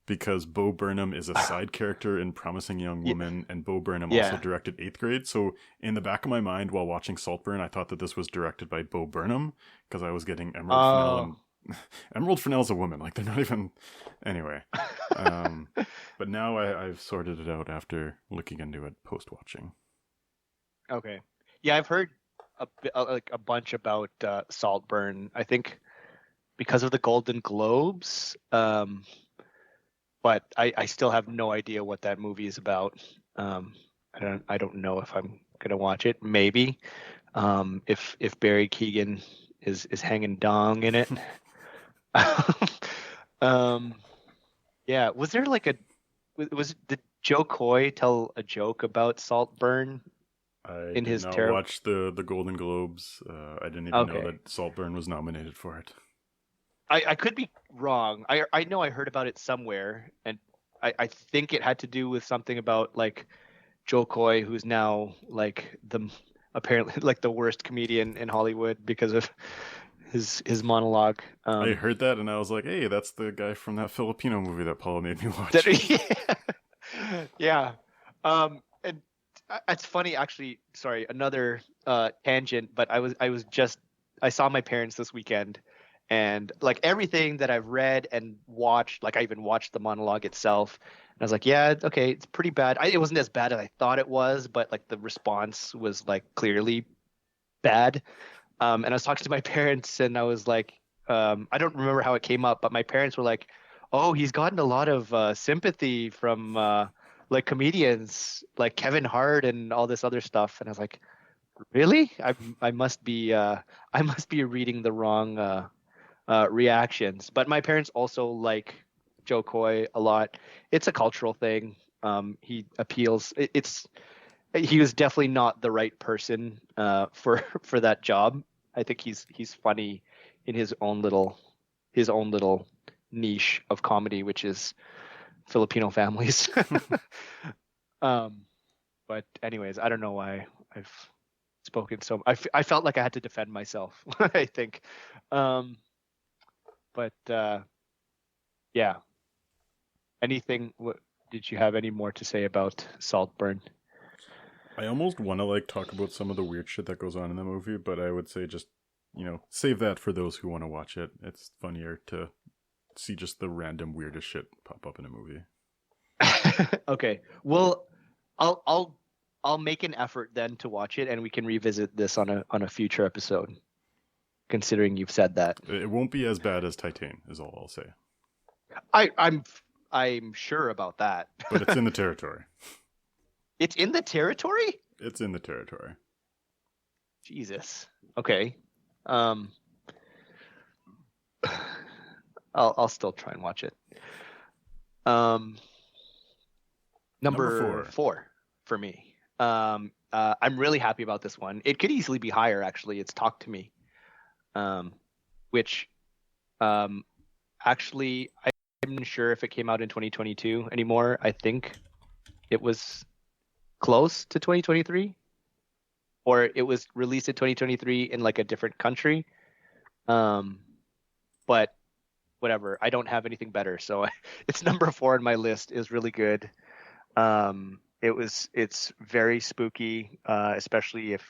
because Bo Burnham is a side character in Promising Young Yeah. Woman, and Bo Burnham also Yeah. directed Eighth Grade. So in the back of my mind while watching Saltburn, I thought that this was directed by Bo Burnham, because I was getting Emerald Fennell and Oh. Emerald Fennell's a woman. Like they're not even. Anyway, but now I've sorted it out after looking into it post watching. Okay. Yeah, I've heard like a bunch about Saltburn. I think because of the Golden Globes. But I still have no idea what that movie is about. I don't know if I'm gonna watch it. Maybe if Barry Keoghan is hanging dong in it. um, yeah. Was there like a was did Joe Coy tell a joke about Saltburn I in did his not terrible. watch the Golden Globes. I didn't even know Okay, that Saltburn was nominated for it. I could be wrong. I know I heard about it somewhere, and I think it had to do with something about like Joe Coy, who's now like the apparently like the worst comedian in Hollywood because of his monologue. I heard that and I was like, hey, that's the guy from that Filipino movie that Paula made me That watch. yeah. And it's funny actually. Sorry, another tangent. But I was just I saw my parents this weekend, and like everything that I've read and watched, like I even watched the monologue itself. And I was like, yeah, okay, it's pretty bad. It wasn't as bad as I thought it was, but like the response was like clearly bad. And I was talking to my parents, and I was like, I don't remember how it came up, but my parents were like, "Oh, he's gotten a lot of sympathy from like comedians like Kevin Hart and all this other stuff." And I was like, "Really? I must be I must be reading the wrong reactions." But my parents also like Joe Coy a lot. It's a cultural thing. He appeals. It's he was definitely not the right person for that job. I think he's funny in his own little niche of comedy, which is Filipino families. um, but anyways, I don't know why I've spoken so. I felt like I had to defend myself. I think, um, but yeah. Anything? What did you have any more to say about Saltburn? I almost want to like talk about some of the weird shit that goes on in the movie, but I would say just, save that for those who want to watch it. It's funnier to see just the random weirdest shit pop up in a movie. Okay. Well, I'll I'll I'll make an effort then to watch it, and we can revisit this on a future episode. Considering you've said that, It won't be as bad as Titan, is all I'll say. I'm sure about that. But it's in the territory. It's in the territory. It's in the territory. Jesus. Okay. Um, I'll still try and watch it. Um, Number number 4. 4 for me. I'm really happy about this one. It could easily be higher, actually. It's Talk to Me, um, which um, actually I'm not sure if it came out in 2022 anymore. I think it was close to 2023, or it was released in 2023 in like a different country. Um, but whatever. I don't have anything better, so it's number 4 on my list. Is really good. It's very spooky, especially if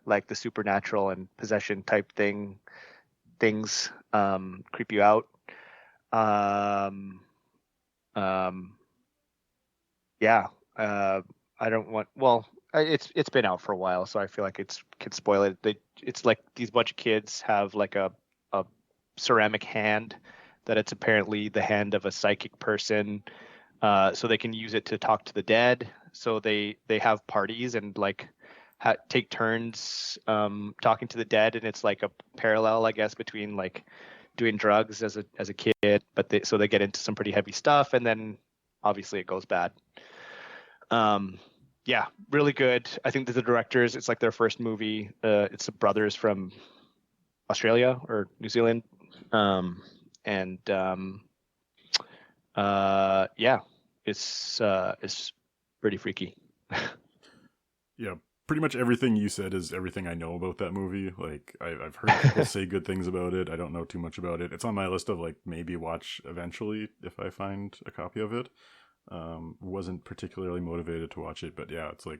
like the supernatural and possession type things creep you out. Um, um, yeah. Uh, I don't want. Well, it's been out for a while, so I feel like it's could spoil it. It's like these bunch of kids have like a ceramic hand that it's apparently the hand of a psychic person, so they can use it to talk to the dead. So they have parties and like take turns talking to the dead, and it's like a parallel, I guess, between like doing drugs as a kid, but they get into some pretty heavy stuff, and then obviously it goes bad. Um, yeah, really good. I think that the directors, it's like their first movie. It's the brothers from Australia or New Zealand, and yeah, it's pretty freaky. Yeah, pretty much everything you said is everything I know about that movie. Like, I've heard people say good things about it. I don't know too much about it. It's on my list of like maybe watch eventually if I find a copy of it. Wasn't particularly motivated to watch it, but yeah, it's like,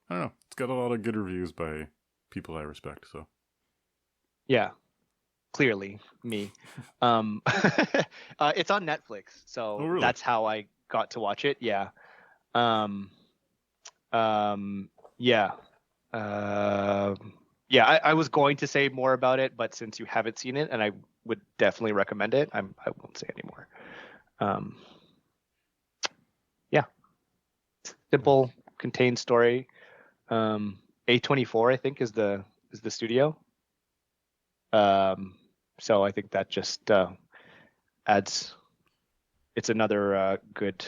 I don't know. It's got a lot of good reviews by people I respect. So Yeah, clearly me. It's on Netflix, oh so really? that's how I got to watch it. Yeah. Um, yeah. Uh, yeah, I was going to say more about it, but since you haven't seen it, and I would definitely recommend it, I won't say anymore. Um, yeah, Nice. simple, contained story. A24, I think, is the studio. Um, so I think that just adds. It's another good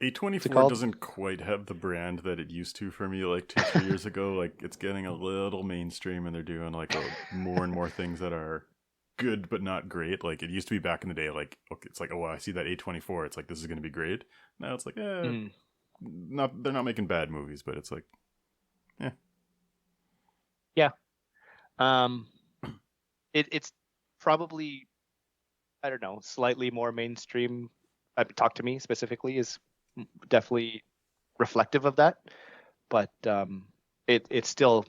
What's it A24 called? doesn't quite have the brand that it used to for me like 2-3 years ago. Like it's getting a little mainstream and they're doing like more and more things that are good but not great. Like it used to be back in the day, like okay, it's like, oh, I see that A24, it's like this is gonna be great. Now it's like, Mm, not they're not making bad movies, but it's like, yeah. yeah. Um, it's probably, I don't know, slightly more mainstream. Talk to Me specifically is definitely reflective of that, but it's still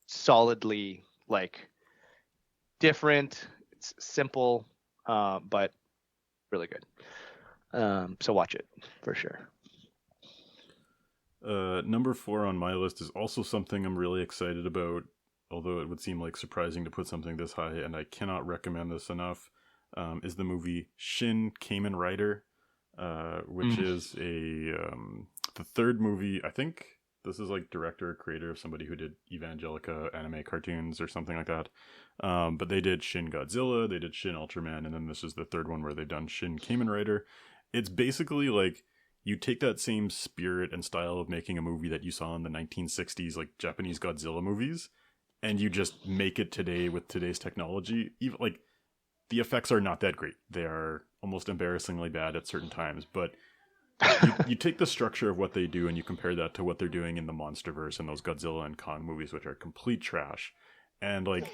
solidly like different. It's simple, but really good. So watch it for sure. Number 4 on my list is also something I'm really excited about, although it would seem like surprising to put something this high, and I cannot recommend this enough. Is the movie Shin Kamen Rider, which Mm. is the third movie. I think this is like director or creator of somebody who did Evangelica anime cartoons or something like that. But they did Shin Godzilla, they did Shin Ultraman, and then this is the third one where they've done Shin Kamen Rider. It's basically like you take that same spirit and style of making a movie that you saw in the 1960s, like Japanese Godzilla movies, and you just make it today with today's technology. Even like the effects are not that great. They are almost embarrassingly bad at certain times, but you take the structure of what they do and you compare that to what they're doing in the MonsterVerse and those Godzilla and Kong movies, which are complete trash. And like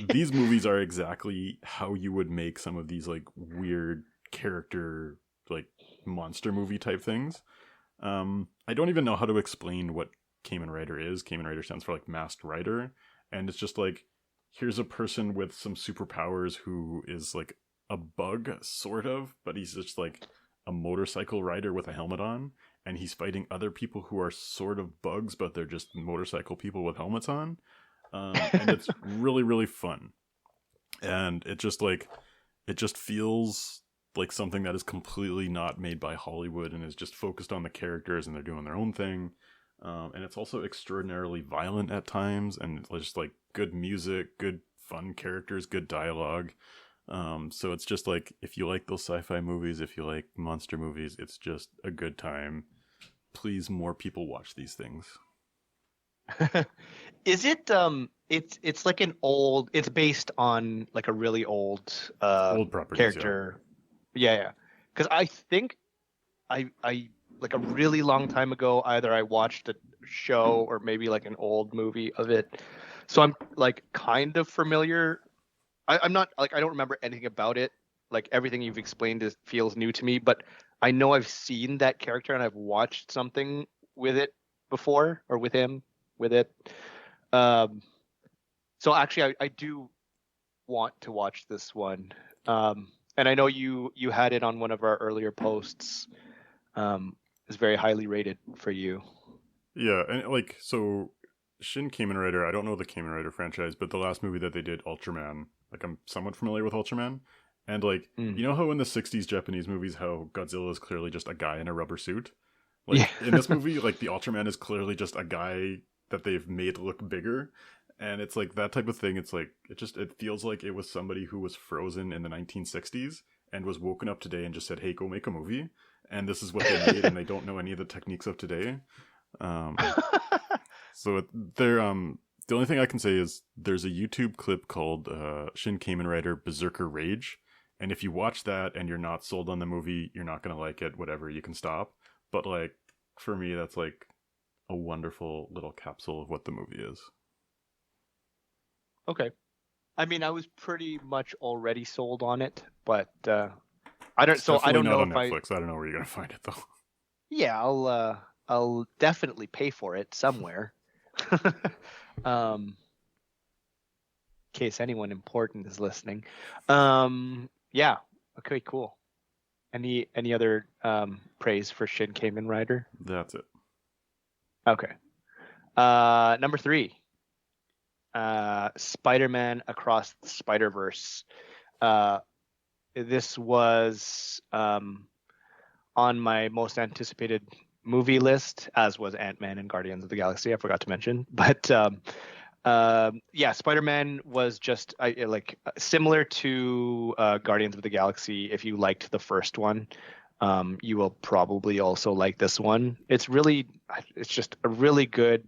these movies are exactly how you would make some of these like weird character like monster movie type things. I don't even know how to explain what Kamen Rider is. Kamen Rider stands for like masked rider, and it's just like here's a person with some superpowers who is like a bug sort of, but he's just like a motorcycle rider with a helmet on, and he's fighting other people who are sort of bugs, but they're just motorcycle people with helmets on. And it's really really fun, and it just feels like something that is completely not made by Hollywood and is just focused on the characters and they're doing their own thing. And it's also extraordinarily violent at times, and it's just like good music, good fun characters, good dialogue. So it's just like if you like those sci-fi movies, if you like monster movies, it's just a good time. Please, more people watch these things. Is it it's like an old, it's based on like a really old Old properties, yeah. character. Yeah. Because I think I like a really long time ago, either I watched a show or maybe like an old movie of it. So I'm like kind of familiar. I'm not like, I don't remember anything about it. Like everything you've explained feels new to me, but I know I've seen that character and I've watched something with it before, or with him with it. Um, so actually, I do want to watch this one. And I know you had it on one of our earlier posts. It's very highly rated for you. Yeah, and like so Shin Kamen Rider, I don't know the Kamen Rider franchise, but the last movie that they did, Ultraman, like I'm somewhat familiar with Ultraman. And like, Mm. you know how in the 60s Japanese movies how Godzilla is clearly just a guy in a rubber suit? Yeah. Like in this movie, like the Ultraman is clearly just a guy that they've made look bigger. And it's like that type of thing. It's like it feels like it was somebody who was frozen in the 1960s and was woken up today and just said, "Hey, go make a movie." And this is what they made, and they don't know any of the techniques of today. Um, they're the only thing I can say is there's a YouTube clip called Shin Kamen Rider Berserker Rage, and if you watch that and you're not sold on the movie, you're not gonna like it. Whatever, you can stop. But like for me, that's like a wonderful little capsule of what the movie is. Okay. I mean, I was pretty much already sold on it, but I don't. It's So I definitely don't not know on if I. Netflix. I don't know where you're gonna find it though. Yeah, I'll definitely pay for it somewhere. In case anyone important is listening. Yeah. Okay. Cool. Any other praise for Shin Kamen Rider? That's it. Okay. Number 3. Spider-Man Across the Spider-Verse. This was on my most anticipated movie list, as was Ant-Man and Guardians of the Galaxy. I forgot to mention, but yeah, Spider-Man was just similar to Guardians of the Galaxy. If you liked the first one, you will probably also like this one. It's just a really good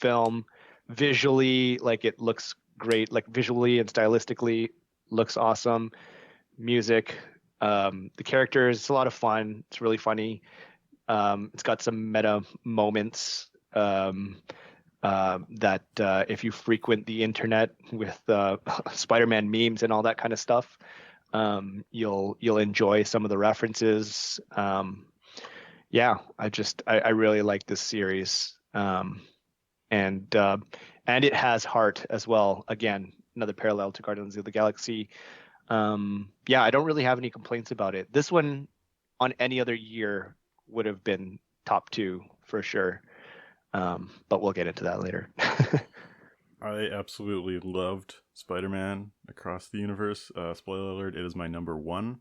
film. Visually, like it looks great, like visually and stylistically looks awesome. Music, the characters, it's a lot of fun. It's really funny. It's got some meta moments that if you frequent the internet with Spider-Man memes and all that kind of stuff, you'll enjoy some of the references. Yeah, I really like this series, and it has heart as well. Again, another parallel to Guardians of the Galaxy. Yeah, I don't really have any complaints about it. This one, on any other year, would have been top two for sure. But we'll get into that later. I absolutely loved Spider-Man Across the Universe. Spoiler alert, it is my number one.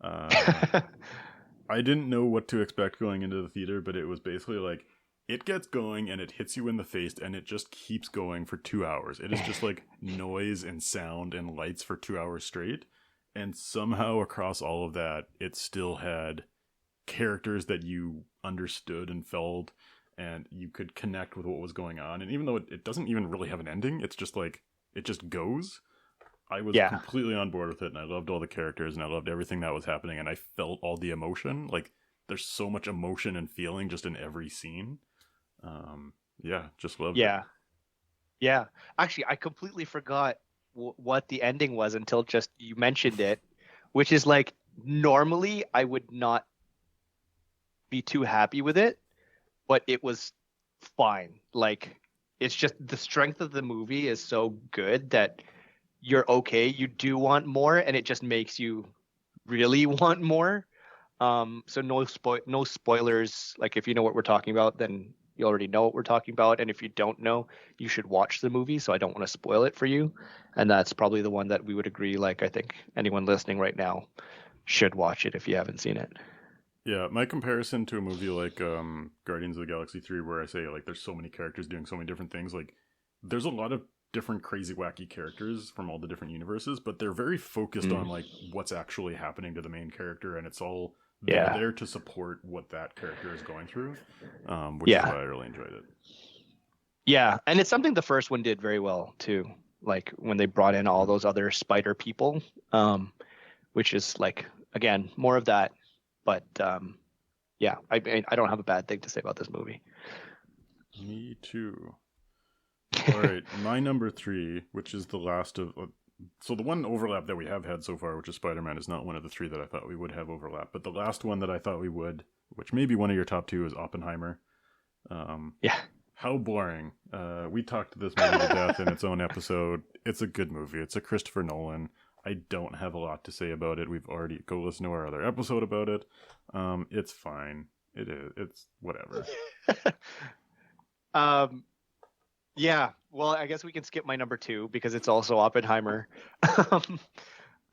I didn't know what to expect going into the theater, but it was basically like, it gets going and it hits you in the face and it just keeps going for 2 hours. It is just like noise and sound and lights for 2 hours straight. And somehow across all of that, it still had characters that you understood and felt, and you could connect with what was going on. And even though it doesn't even really have an ending, it's just like, it just goes. I was completely on board with it, and I loved all the characters, and I loved everything that was happening, and I felt all the emotion. Like, there's so much emotion and feeling just in every scene. Yeah, just loved it. Yeah. Actually, I completely forgot what the ending was until just you mentioned it, which is like, normally I would not be too happy with it, but it was fine. Like, it's just the strength of the movie is so good that you're okay. You do want more, and it just makes you really want more. So no spoilers. Like, if you know what we're talking about, then you already know what we're talking about. And if you don't know, you should watch the movie. So I don't want to spoil it for you. And that's probably the one that we would agree. Like, I think anyone listening right now should watch it if you haven't seen it. Yeah, my comparison to a movie like Guardians of the Galaxy 3, where I say, like, there's so many characters doing so many different things, like, there's a lot of different crazy wacky characters from all the different universes, but they're very focused on, like, what's actually happening to the main character, and it's all they're there to support what that character is going through, which is why I really enjoyed it. Yeah, and it's something the first one did very well too, like when they brought in all those other spider people, which is, like, again, more of that. But yeah, I don't have a bad thing to say about this movie. Me too. All right, my number 3, which is the last of... so the one overlap that we have had so far, which is Spider-Man, is not one of the 3 that I thought we would have overlap. But the last one that I thought we would, which may be one of your top 2, is Oppenheimer. Yeah. How boring. We talked this movie to death in its own episode. It's a good movie. It's a Christopher Nolan. I don't have a lot to say about it. We've already... Go listen to our other episode about it. It's fine. It is. It's whatever. Yeah. Well, I guess we can skip my number 2 because it's also Oppenheimer.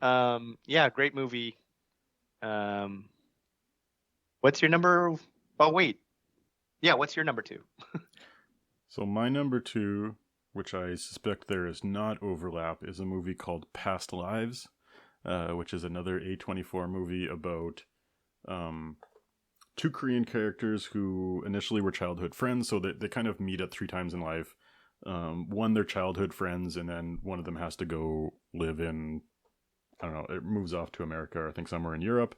Yeah, great movie. What's your number? Oh, wait. Yeah, what's your number 2? So my number 2, which I suspect there is not overlap, is a movie called Past Lives, which is another A24 movie about 2 Korean characters who initially were childhood friends, so they kind of meet at 3 times in life. One, they're childhood friends, and then one of them has to go live in, I don't know, it moves off to America, or I think somewhere in Europe.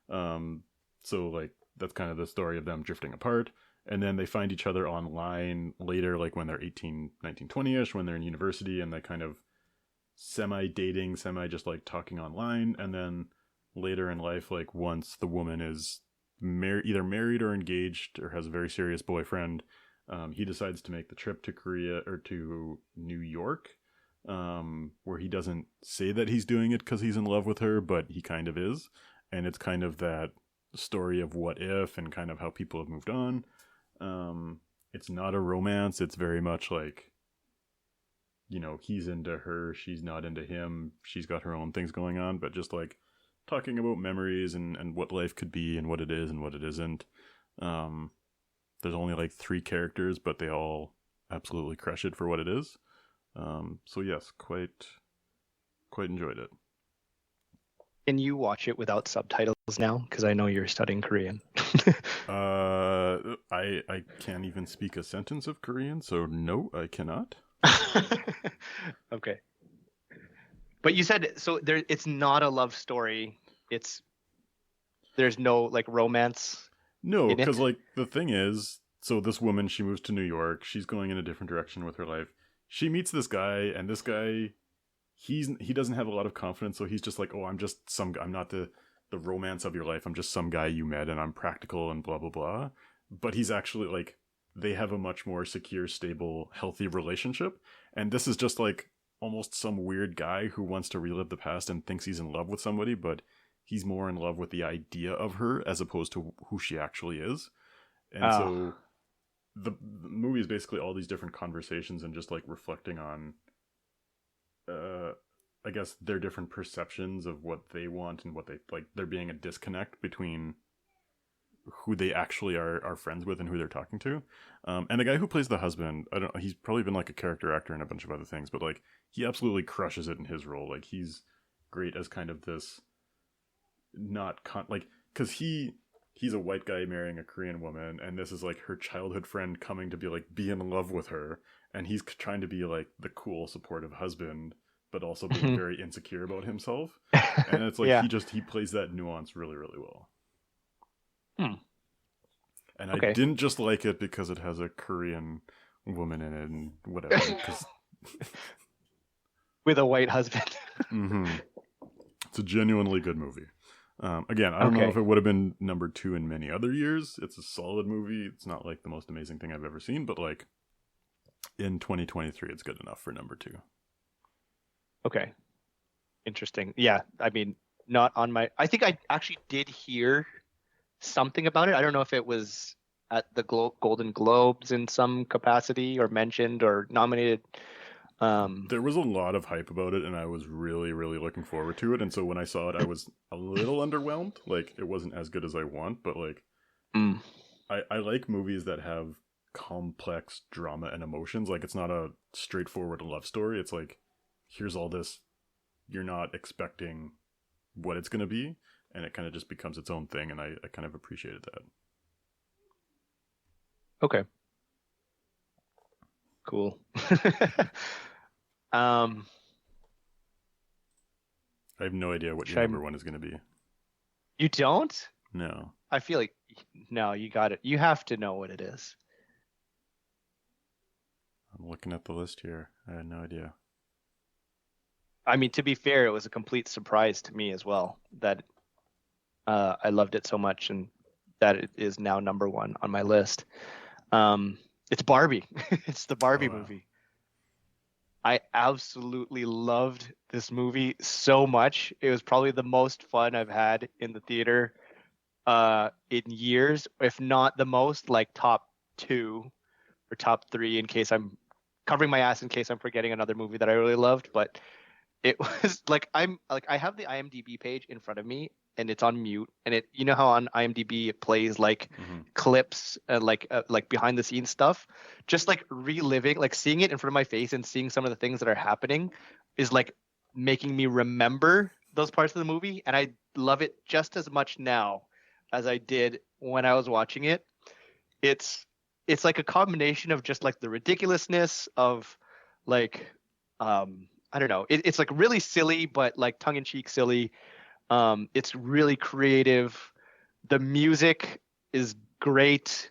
So, like, that's kind of the story of them drifting apart. And then they find each other online later, like when they're 18, 19, 20-ish, when they're in university, and they kind of semi-dating, semi-just, like, talking online. And then later in life, like, once the woman is either married or engaged or has a very serious boyfriend, he decides to make the trip to Korea, or to New York, where he doesn't say that he's doing it because he's in love with her, but he kind of is. And it's kind of that story of what if, and kind of how people have moved on. It's not a romance. It's very much like, you know, he's into her, she's not into him, she's got her own things going on, but just like talking about memories and what life could be and what it is and what it isn't. There's only like 3 characters, but they all absolutely crush it for what it is. So yes, quite enjoyed it. Can you watch it without subtitles now? Because I know you're studying Korean. I can't even speak a sentence of Korean, so no, I cannot. Okay. But you said so there it's not a love story. There's no like romance No, in because it. like the thing is, so this woman, she moves to New York. She's going in a different direction with her life. She meets this guy, and this guy, he doesn't have a lot of confidence, so he's just like, oh, I'm just some. I'm not the romance of your life. I'm just some guy you met, and I'm practical and blah blah blah. But he's actually like, they have a much more secure, stable, healthy relationship, and this is just like almost some weird guy who wants to relive the past and thinks he's in love with somebody, but he's more in love with the idea of her as opposed to who she actually is. And Oh. so the movie is basically all these different conversations and just like reflecting on uh I guess their different perceptions of what they want and what they like, there being a disconnect between who they actually are friends with and who they're talking to. And the guy who plays the husband, I don't, he's probably been like a character actor and a bunch of other things, but like he absolutely crushes it in his role. Like he's great as kind of this not like, because he's a white guy marrying a Korean woman, and this is like her childhood friend coming to be like be in love with her, and he's trying to be like the cool supportive husband but also being very insecure about himself. And it's like Yeah. he plays that nuance really really well. Hmm. And I Okay. didn't just like it because it has a Korean woman in it and whatever. With a white husband. Mm-hmm. It's a genuinely good movie. Again, I don't know if Okay. it would have been number 2 in many other years. It's a solid movie. It's not like the most amazing thing I've ever seen, but like in 2023, it's good enough for number 2. Okay. Interesting. Yeah. I mean, not on my. I think I actually did hear something about it. I don't know if it was at the Golden Globes in some capacity or mentioned or nominated. There was a lot of hype about it, and I was really, really looking forward to it. And so when I saw it, I was a little underwhelmed. Like, it wasn't as good as I want, but like, mm, I like movies that have complex drama and emotions. Like, it's not a straightforward love story. It's like, here's all this, you're not expecting what it's going to be, and it kind of just becomes its own thing. And I kind of appreciated that. okay. Cool. um, I have no idea what your should I? number 1 is going to be. You don't? No. I feel like no. You got it. You have to know what it is. I'm looking at the list here. I had no idea. I mean, to be fair, it was a complete surprise to me as well that I loved it so much and that it is now number 1 on my list. It's Barbie. It's the Oh, Barbie wow. movie. I absolutely loved this movie so much. It was probably the most fun I've had in the theater in years, if not the most, like top 2 or top 3 in case I'm covering my ass in case I'm forgetting another movie that I really loved. But it was like I have the IMDb page in front of me and it's on mute, and it, you know how on IMDb it plays like Mm-hmm. clips like behind the scenes stuff, just like reliving, like seeing it in front of my face and seeing some of the things that are happening is like making me remember those parts of the movie, and I love it just as much now as I did when I was watching it. It's like a combination of just like the ridiculousness of like I don't know. It's like really silly, but like tongue in cheek silly. It's really creative. The music is great.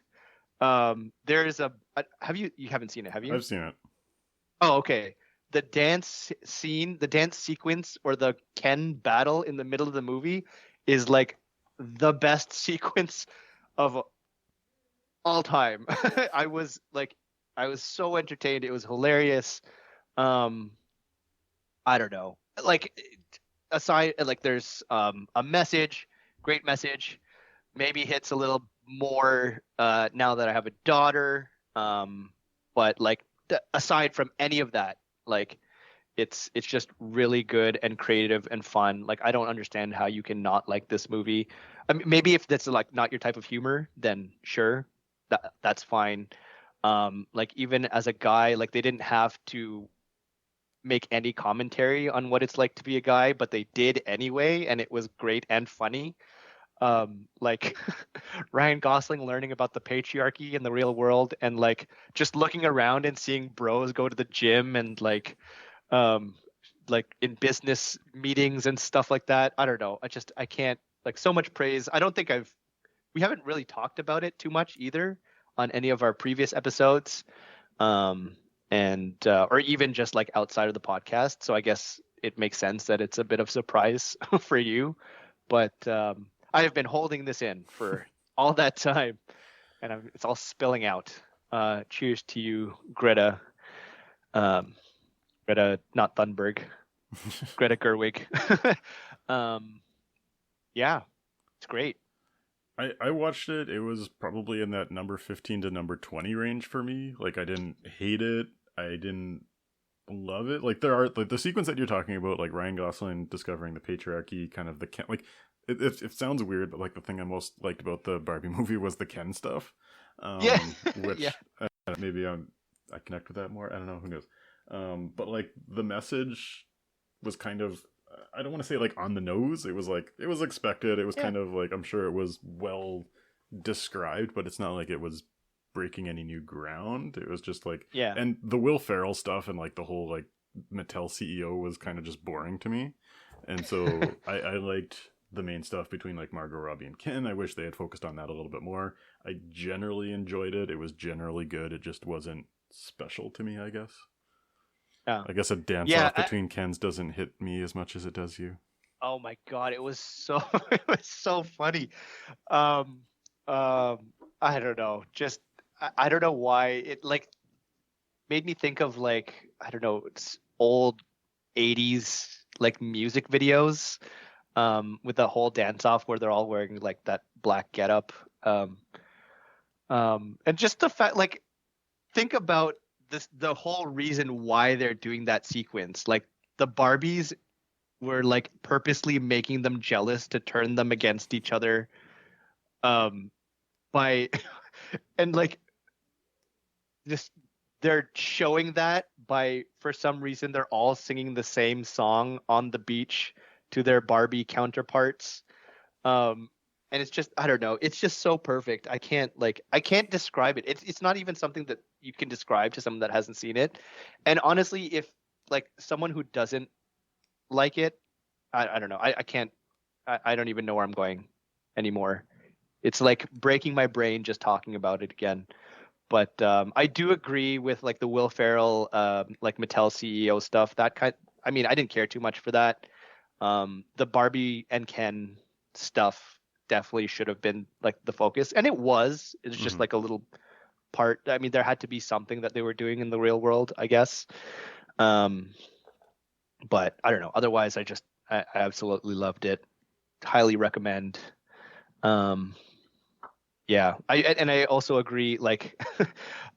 There's a have you haven't seen it, have you? I've seen it. Oh, okay. The dance scene, the dance sequence, or the Ken battle in the middle of the movie is like the best sequence of all time. I was so entertained. It was hilarious. Um, I don't know. Like aside, like there's a message, great message. Maybe hits a little more now that I have a daughter. But like aside from any of that, like it's just really good and creative and fun. Like I don't understand how you can not like this movie. I mean, maybe if that's like not your type of humor, then sure, that's fine. Like even as a guy, like they didn't have to make any commentary on what it's like to be a guy, but they did anyway, and it was great and funny. like Ryan Gosling learning about the patriarchy in the real world, and like just looking around and seeing bros go to the gym and um like in business meetings and stuff like that. I don't know. I can't, like, so much praise. I don't think we haven't really talked about it too much either on any of our previous episodes. And or even just like outside of the podcast. So I guess it makes sense that it's a bit of surprise for you. But I have been holding this in for all that time, and it's all spilling out. Cheers to you, Greta. Greta, not Thunberg. Greta Gerwig. um, yeah, it's great. I watched it. It was probably in that number 15 to number 20 range for me. Like, I didn't hate it. I didn't love it. Like, there are like the sequence that you're talking about, like Ryan Gosling discovering the patriarchy, kind of the Ken, like it sounds weird, but like the thing I most liked about the Barbie movie was the Ken stuff. Yeah, Which yeah, maybe I connect with that more. I don't know. Who knows? But like the message was kind of, I don't want to say like on the nose. It was like it was expected. It was yeah, kind of like, I'm sure it was well described, but it's not like it was breaking any new ground. It was just like, yeah. and the Will Ferrell stuff and like the whole like Mattel CEO was kind of just boring to me. And so I liked the main stuff between like Margot Robbie and Ken. I wish they had focused on that a little bit more. I generally enjoyed it. It was generally good. It just wasn't special to me, I guess. Yeah. I guess a dance Yeah, off between Kens doesn't hit me as much as it does you. oh my God, it was so it was so funny. Um, I don't know, just I don't know why it like made me think of like, I don't know, it's old 80s like music videos with the whole dance off where they're all wearing like that black getup. And just the fact, like, think about this, the whole reason why they're doing that sequence. Like the Barbies were like purposely making them jealous to turn them against each other um by and like just they're showing that by, for some reason, they're all singing the same song on the beach to their Barbie counterparts. um and it's just, I don't know, it's just so perfect. I can't describe it. It's not even something that you can describe to someone that hasn't seen it. And honestly, if like someone who doesn't like it, I don't know, I can't, I don't even know where I'm going anymore. It's like breaking my brain just talking about it again. But I do agree with like the Will Ferrell, like Mattel CEO stuff. That kind, I mean, I didn't care too much for that. The Barbie and Ken stuff definitely should have been like the focus, and it was. It's just Mm-hmm. like a little part. I mean, there had to be something that they were doing in the real world, I guess. Um, but I don't know. Otherwise, I absolutely loved it. Highly recommend. Um, yeah, I also agree. Like,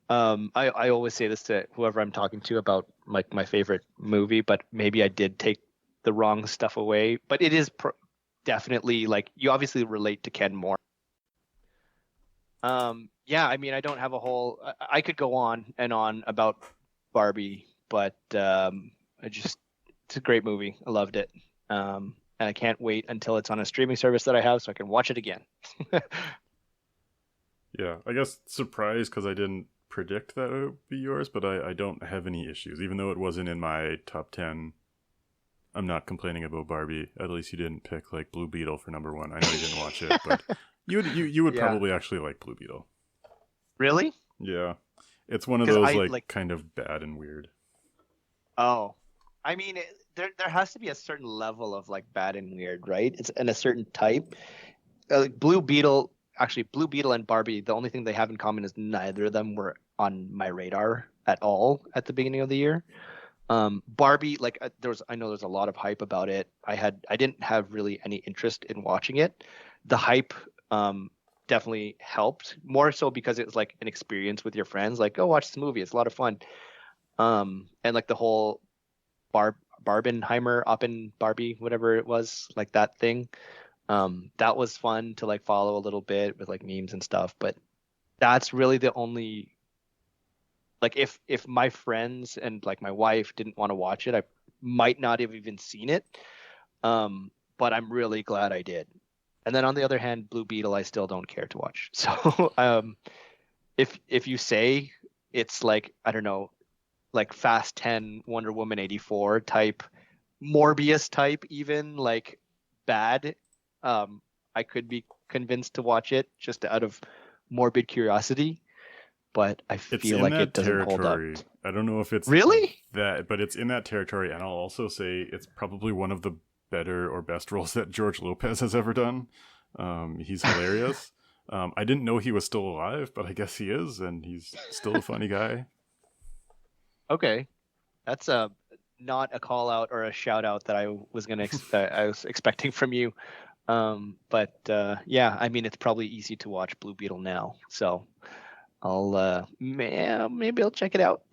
I always say this to whoever I'm talking to about like my favorite movie, but maybe I did take the wrong stuff away. But it is definitely like you obviously relate to Ken more. Yeah, I mean, I don't have a whole. I could go on and on about Barbie, but I just it's a great movie. I loved it. And I can't wait until it's on a streaming service that I have so I can watch it again. Yeah, I guess surprised because I didn't predict that it would be yours, but I don't have any issues. Even though it wasn't in my top 10, I'm not complaining about Barbie. At least you didn't pick like Blue Beetle for number one. I know you didn't watch it, but you would Yeah. probably actually like Blue Beetle. Really? Yeah, it's one of Because those I like like, kind of bad and weird. oh, I mean, there has to be a certain level of like bad and weird, right? It's in a certain type. Like Blue Beetle, actually, Blue Beetle and Barbie, the only thing they have in common is neither of them were on my radar at all at the beginning of the year. Barbie, like I know there's a lot of hype about it. I didn't have really any interest in watching it. The hype definitely helped, more so because it was like an experience with your friends. Like, go watch this movie; it's a lot of fun. And like the whole Barbenheimer, Oppen Barbie, whatever it was, like that thing. That was fun to like follow a little bit with like memes and stuff. But that's really the only, like, if my friends and like my wife didn't want to watch it, I might not have even seen it. But I'm really glad I did. And then on the other hand, Blue Beetle, I still don't care to watch. So if you say it's like, I don't know, like Fast 10, Wonder Woman 84 type, Morbius type, even like bad, I could be convinced to watch it just out of morbid curiosity, but I It's feel in like it that doesn't hold up. territory. I don't know if it's Really? that, but it's in that territory. And I'll also say it's probably one of the better or best roles that George Lopez has ever done. He's hilarious. I didn't know he was still alive, but I guess he is, and he's still a funny guy. Okay. That's not a call out or a shout out that I was I was expecting from you. But yeah, I mean, it's probably easy to watch Blue Beetle now, so I'll maybe I'll check it out.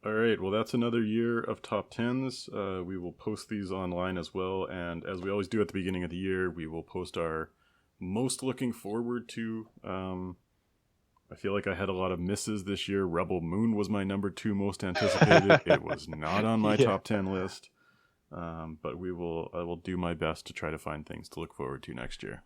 All right, well, that's another year of top tens. We will post these online as well, and as we always do at the beginning of the year, we will post our most looking forward to. I feel like I had a lot of misses this year. Rebel Moon was my number 2 most anticipated. It was not on my Yeah. top 10 list, but I will do my best to try to find things to look forward to next year.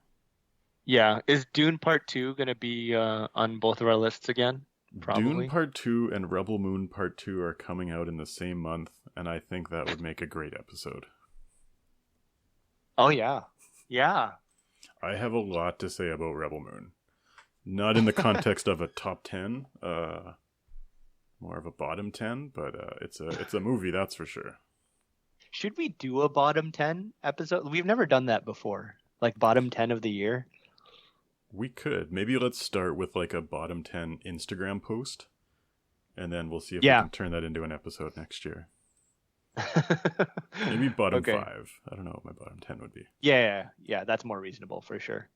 Yeah, is Dune Part 2 gonna be on both of our lists again? Probably. Dune Part 2 and Rebel Moon Part 2 are coming out in the same month, and I think that would make a great episode. Oh yeah, yeah. I have a lot to say about Rebel Moon. Not in the context of a top 10, more of a bottom 10, but it's a movie, that's for sure. Should we do a bottom 10 episode? We've never done that before. Like bottom 10 of the year. We could. Maybe let's start with like a bottom 10 Instagram post, and then we'll see if we can turn that into an episode next year. Maybe bottom 5. I don't know what my bottom 10 would be. Yeah, that's more reasonable for sure.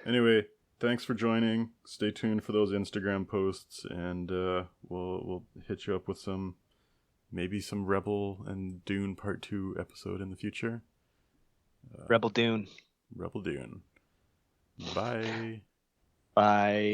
Anyway, thanks for joining. Stay tuned for those Instagram posts, and we'll hit you up with maybe some Rebel and Dune Part 2 episode in the future. Rebel Dune. Rebel Dune. Bye. Bye.